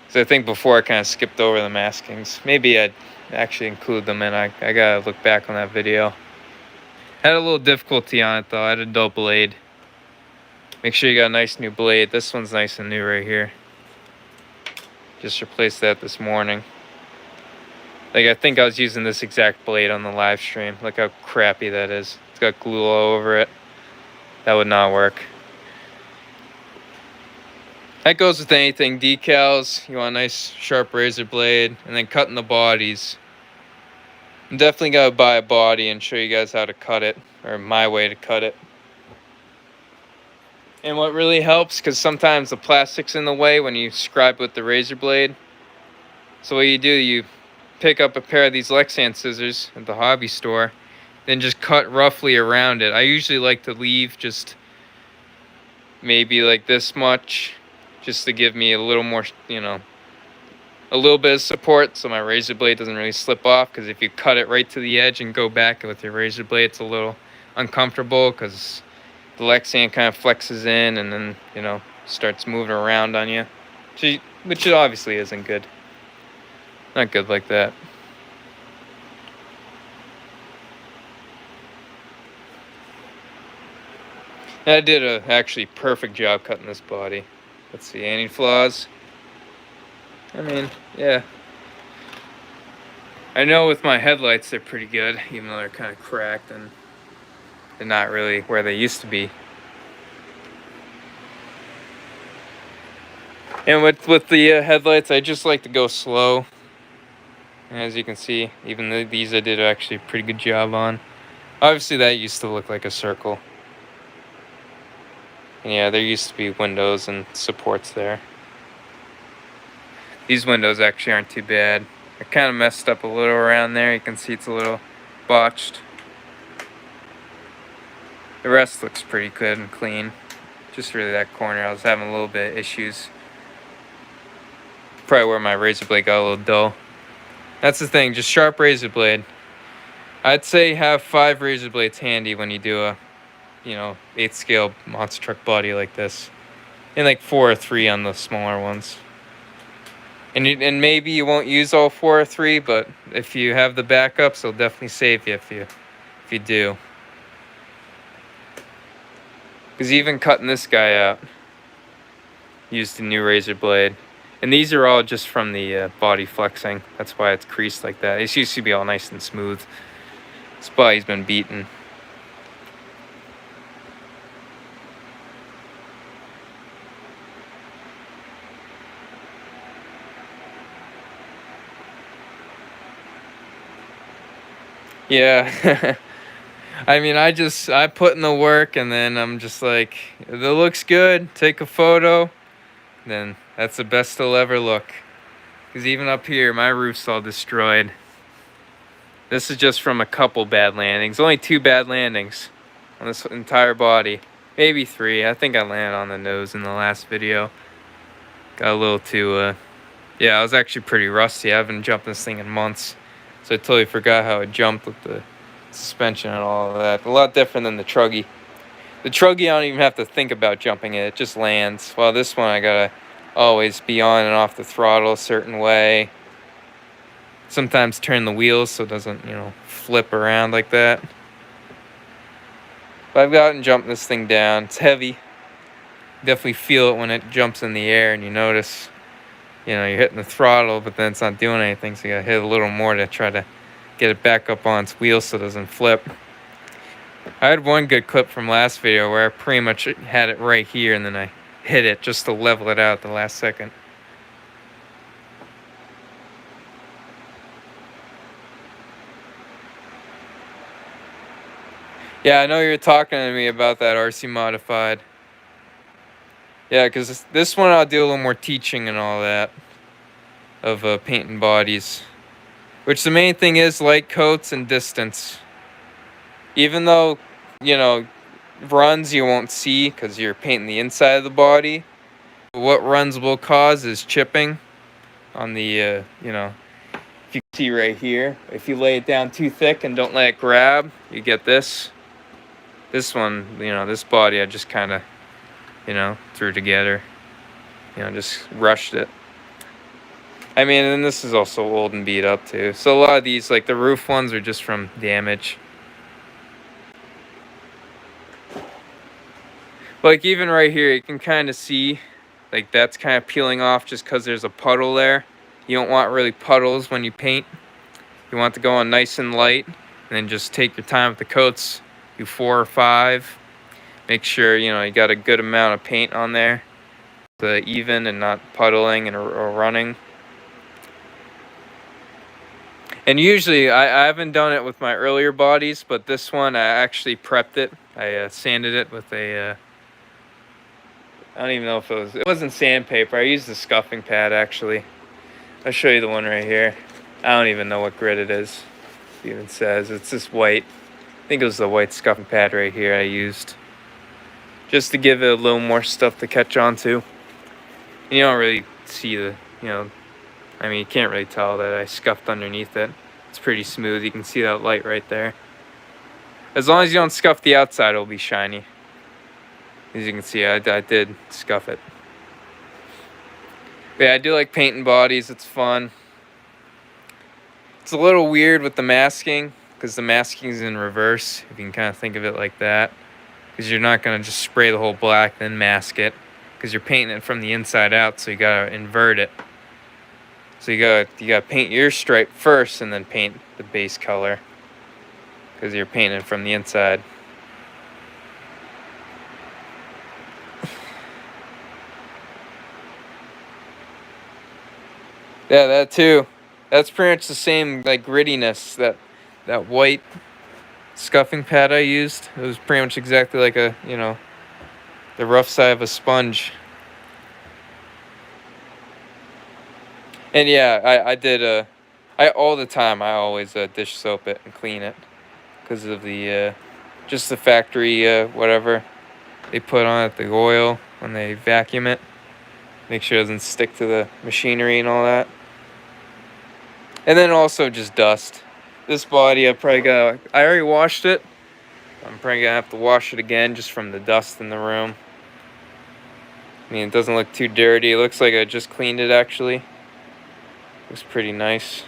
Because I think before I kind of skipped over the maskings. Maybe I'd actually include them in. I gotta look back on that video. Had a little difficulty on it though. I had a dull blade. Make sure you got a nice new blade. This one's nice and new right here. Just replaced that this morning. Like, I think I was using this exact blade on the live stream. Look how crappy that is. It's got glue all over it. That would not work. That goes with anything. Decals, you want a nice sharp razor blade, and then cutting the bodies. I'm definitely gonna buy a body and show you guys how to cut it, or my way to cut it. And what really helps, because sometimes the plastic's in the way when you scribe with the razor blade. So what you do, you pick up a pair of these Lexan scissors at the hobby store, then just cut roughly around it. I usually like to leave just maybe like this much, just to give me a little more, you know, a little bit of support so my razor blade doesn't really slip off, because if you cut it right to the edge and go back with your razor blade, it's a little uncomfortable because the Lexan kind of flexes in and then, you know, starts moving around on you, which it obviously isn't good. Not good like that. And I did a actually perfect job cutting this body. Let's see, any flaws? I mean, yeah. I know with my headlights they're pretty good, even though they're kind of cracked and they're not really where they used to be. And with the headlights, I just like to go slow. And as you can see, even these I did actually a pretty good job on. Obviously that used to look like a circle. And yeah, there used to be windows and supports there. These windows actually aren't too bad. I kind of messed up a little around there. You can see it's a little botched. The rest looks pretty good and clean. Just really that corner, I was having a little bit of issues. Probably where my razor blade got a little dull. That's the thing, just sharp razor blade. I'd say have 5 razor blades handy when you do a, 8th scale monster truck body like this. And like 4 or 3 on the smaller ones. And maybe you won't use all 4 or 3, but if you have the backups, it'll definitely save you if you do. Because even cutting this guy out, used a new razor blade. And these are all just from the body flexing. That's why it's creased like that. It used to be all nice and smooth. This body's been beaten. Yeah. I mean, I put in the work, and then I'm just like, it looks good, take a photo, then that's the best it'll ever look. Because even up here, my roof's all destroyed. This is just from a couple bad landings. Only 2 bad landings on this entire body. Maybe 3. I think I landed on the nose in the last video. Got a little too, yeah, I was actually pretty rusty. I haven't jumped this thing in months. So I totally forgot how it jumped with the suspension and all of that. A lot different than the Truggy. The Truggy, I don't even have to think about jumping it. It just lands. While this one, I gotta always be on and off the throttle a certain way. Sometimes turn the wheels so it doesn't, flip around like that. But I've gotten jumping this thing down. It's heavy. Definitely feel it when it jumps in the air and you notice, you're hitting the throttle, but then it's not doing anything, so you gotta hit a little more to try to get it back up on its wheels so it doesn't flip. I had one good clip from last video where I pretty much had it right here and then I hit it just to level it out at the last second. Yeah, I know you were talking to me about that RC Modified. Yeah, because this one I'll do a little more teaching and all that of painting bodies. Which the main thing is light coats and distance. Even though, runs you won't see because you're painting the inside of the body. What runs will cause is chipping on the, if you can see right here. If you lay it down too thick and don't let it grab, you get this. This one, this body I just kind of, threw together. Just rushed it. I mean, and this is also old and beat up too. So a lot of these, like the roof ones, are just from damage. Like even right here, you can kind of see, like that's kind of peeling off just because there's a puddle there. You don't want really puddles when you paint. You want to go on nice and light, and then just take your time with the coats. Do 4 or 5. Make sure, you got a good amount of paint on there. Even and not puddling or running. And usually, I haven't done it with my earlier bodies, but this one I actually prepped it. I sanded it with a, I don't even know if it wasn't sandpaper. I used the scuffing pad actually. I'll show you the one right here. I don't even know what grit it is. It even says it's this white. I think it was the white scuffing pad right here I used. Just to give it a little more stuff to catch on to. And you don't really see the, I mean, you can't really tell that I scuffed underneath it. It's pretty smooth. You can see that light right there. As long as you don't scuff the outside, it'll be shiny. As you can see, I did scuff it. But yeah, I do like painting bodies. It's fun. It's a little weird with the masking, because the masking is in reverse, if you can kind of think of it like that. Because you're not going to just spray the whole black, then mask it. Because you're painting it from the inside out, so you got to invert it. So you gotta paint your stripe first, and then paint the base color. Because you're painting from the inside. Yeah, that too. That's pretty much the same like grittiness that white scuffing pad I used. It was pretty much exactly like a, the rough side of a sponge. And yeah, I did all the time I always dish soap it and clean it because of the just the factory whatever they put on it, the oil when they vacuum it. Make sure it doesn't stick to the machinery and all that. And then also just dust. This body I already washed it. I'm probably gonna have to wash it again just from the dust in the room. I mean, it doesn't look too dirty. It looks like I just cleaned it actually. Looks pretty nice.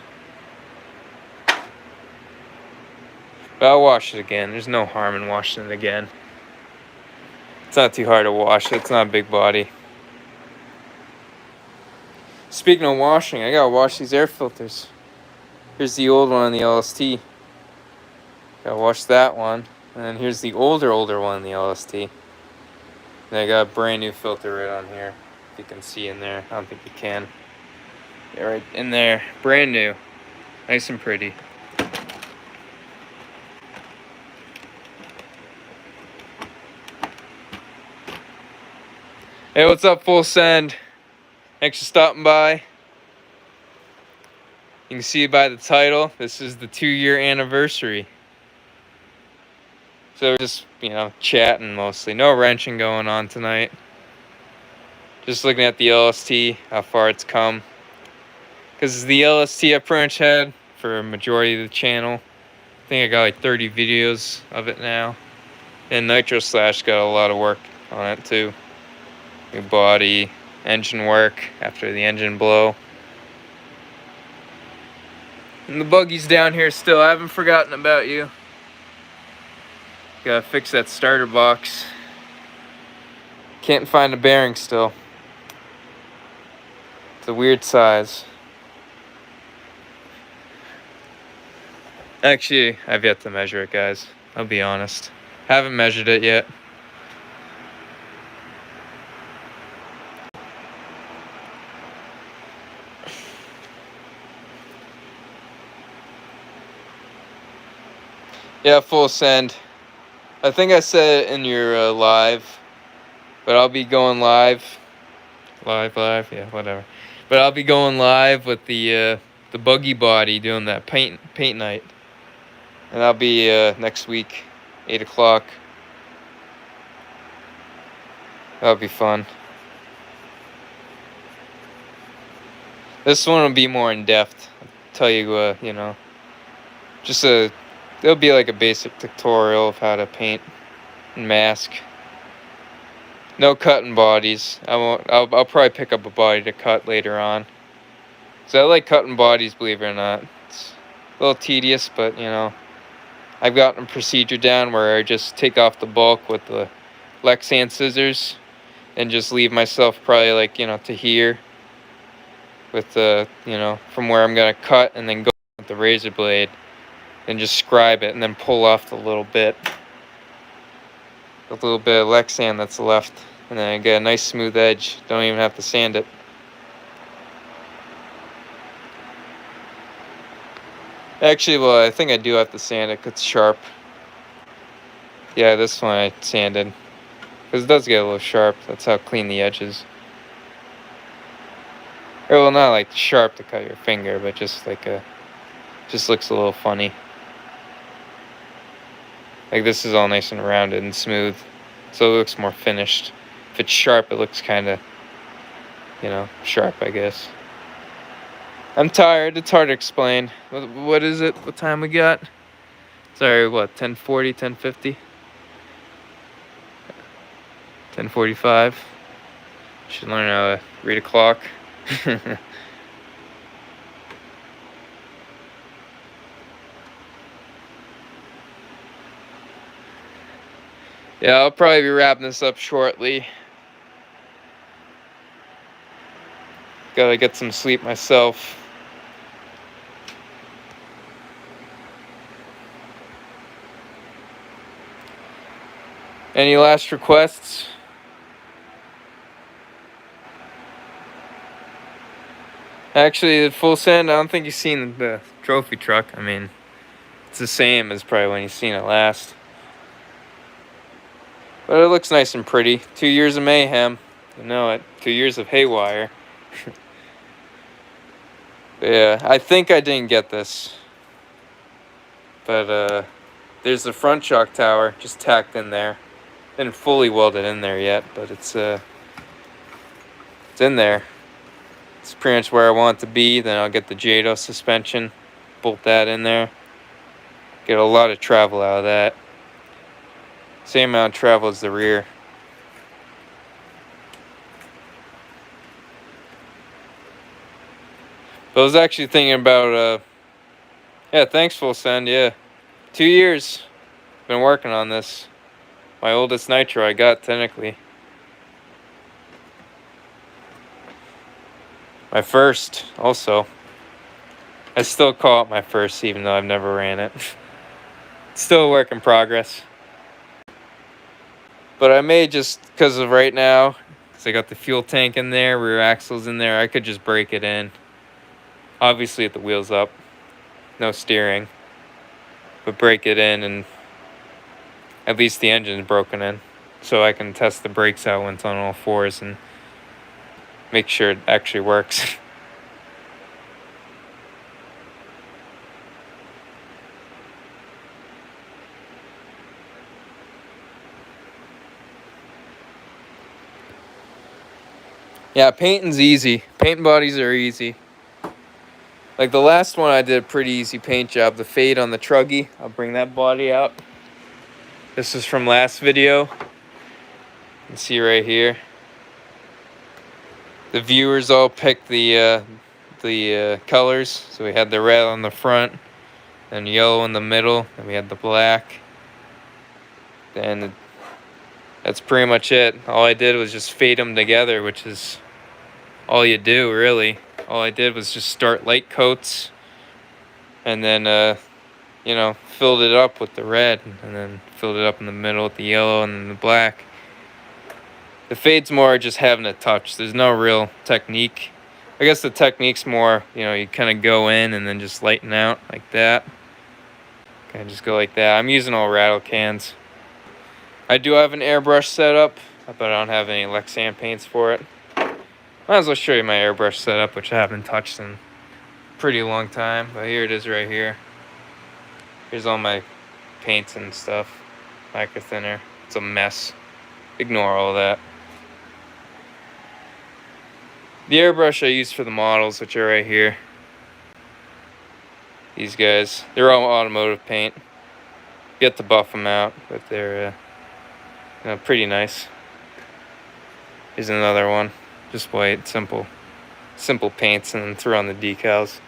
But I'll wash it again. There's no harm in washing it again. It's not too hard to wash. It's not a big body. Speaking of washing, I gotta wash these air filters. Here's the old one on the LST. Gotta wash that one. And then here's the older one in the LST. And I got a brand new filter right on here. If you can see in there. I don't think you can. Yeah, right in there. Brand new. Nice and pretty. Hey, what's up, Full Send? Thanks for stopping by. You can see by the title, this is the 2-year anniversary. So we're just, chatting mostly. No wrenching going on tonight. Just looking at the LST, how far it's come. Because the LST I pretty much had for a majority of the channel. I think I got like 30 videos of it now. And Nitro Slash got a lot of work on it too. New body, engine work after the engine blow. And the buggy's down here still. I haven't forgotten about you. Gotta fix that starter box. Can't find a bearing still. It's a weird size. Actually, I've yet to measure it, guys. I'll be honest. Haven't measured it yet. Yeah, Full Send. I think I said it in your live, but I'll be going live. Live, yeah, whatever. But I'll be going live with the buggy body doing that paint night. And that'll be next week, 8 o'clock. That'll be fun. This one will be more in depth. I'll tell you, just it'll be like a basic tutorial of how to paint and mask. No cutting bodies. I'll probably pick up a body to cut later on. So I like cutting bodies, believe it or not. It's a little tedious, but I've gotten a procedure down where I just take off the bulk with the Lexan scissors and just leave myself probably like, to here with the, from where I'm gonna cut, and then go with the razor blade and just scribe it and then pull off the little bit of Lexan that's left, and then I get a nice smooth edge. Don't even have to sand it. Actually, well, I think I do have to sand it because it's sharp. Yeah, this one I sanded because it does get a little sharp. That's how clean the edge is. Or, well, not like sharp to cut your finger, but just like just looks a little funny. Like this is all nice and rounded and smooth, so it looks more finished. If it's sharp, it looks kind of, sharp, I guess. I'm tired. It's hard to explain. What is it? What time we got? Sorry, what? 10:40, 10:50? 10:45. Should learn how to read a clock. Yeah, I'll probably be wrapping this up shortly. Gotta get some sleep myself. Any last requests? Actually, the Full Send, I don't think you've seen the trophy truck. I mean, it's the same as probably when you've seen it last. But it looks nice and pretty. 2 years of mayhem. You know it. 2 years of haywire. Yeah, I think I didn't get this. But there's the front shock tower just tacked in there. Didn't fully weld it in there yet, but it's in there. It's pretty much where I want it to be. Then I'll get the JADO suspension, bolt that in there. Get a lot of travel out of that. Same amount of travel as the rear. But I was actually thinking about, yeah, thanks, Full Send, yeah. 2 years, been working on this. My oldest nitro I got, technically. My first, also. I still call it my first, even though I've never ran it. Still a work in progress. But I may just, because of right now, because I got the fuel tank in there, rear axles in there, I could just break it in. Obviously with the wheels up, no steering. But break it in and at least the engine's broken in. So I can test the brakes out when it's on all fours and make sure it actually works. Yeah, painting's easy. Paint bodies are easy. Like the last one I did a pretty easy paint job. The fade on the truggy. I'll bring that body out. This is from last video. You can see right here. The viewers all picked the colors. So we had the red on the front, and yellow in the middle, and we had the black. And that's pretty much it. All I did was just fade them together, which is all you do, really. All I did was just start light coats, and then, you know, filled it up with the red, and then filled it up in the middle with the yellow and then the black. The fade's more just having a touch. There's no real technique. I guess the technique's more, you know, you kind of go in and then just lighten out like that. Kind of just go like that. I'm using all rattle cans. I do have an airbrush setup, but I don't have any Lexan paints for it. Might as well show you my airbrush setup, which I haven't touched in a pretty long time. But here it is right here. Here's all my paints and stuff. Micro thinner. It's a mess. Ignore all that. The airbrush I use for the models, which are right here. These guys. They're all automotive paint. You have to buff them out, but they're you know, pretty nice. Here's another one. Just white, simple paints, and then throw on the decals.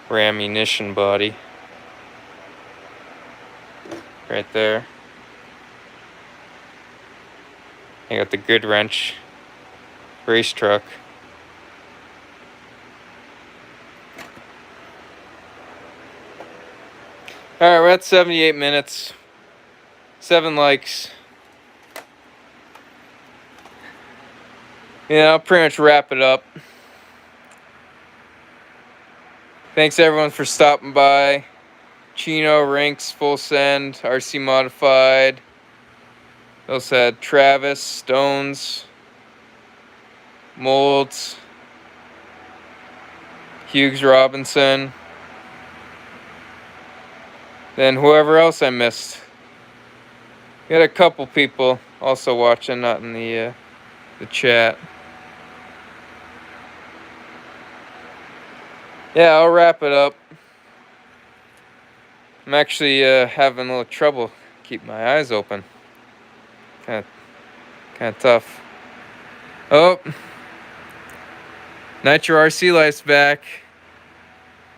Ammunition body. Right there. I got the grid wrench. Race truck. Alright, we're at 78 minutes. 7 likes. Yeah, I'll pretty much wrap it up. Thanks everyone for stopping by. Chino, Rinks, Full Send, RC Modified. We also had Travis, Stones, Molds, Hughes Robinson. Then whoever else I missed. We had a couple people also watching, not in the chat. Yeah, I'll wrap it up. I'm actually having a little trouble keep my eyes open. Kind of tough. Oh, Nitro RC Life's back.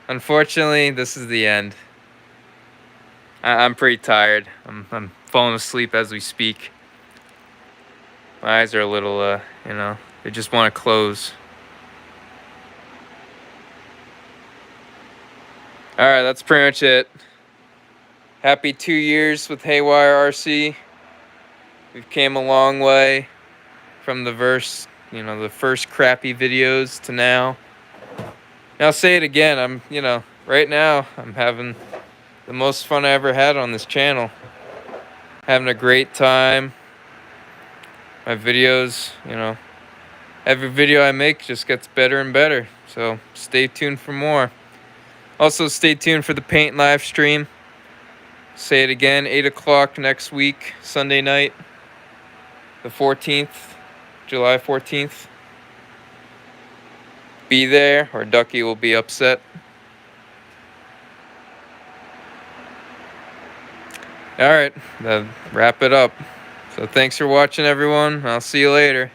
Unfortunately, this is the end. I'm pretty tired. I'm falling asleep as we speak. My eyes are a little, you know, they just want to close. Alright, that's pretty much it. Happy 2 years with Haywire RC. We've came a long way from the first crappy videos to now. And I'll say it again, right now, I'm having the most fun I ever had on this channel. having a great time. My videos, you know, every video I make just gets better and better. So stay tuned for more. Also, stay tuned for the paint live stream. Say it again, 8 o'clock next week, Sunday night, the 14th, July 14th. Be there or Ducky will be upset. Alright, wrap it up. So thanks for watching, everyone. I'll see you later.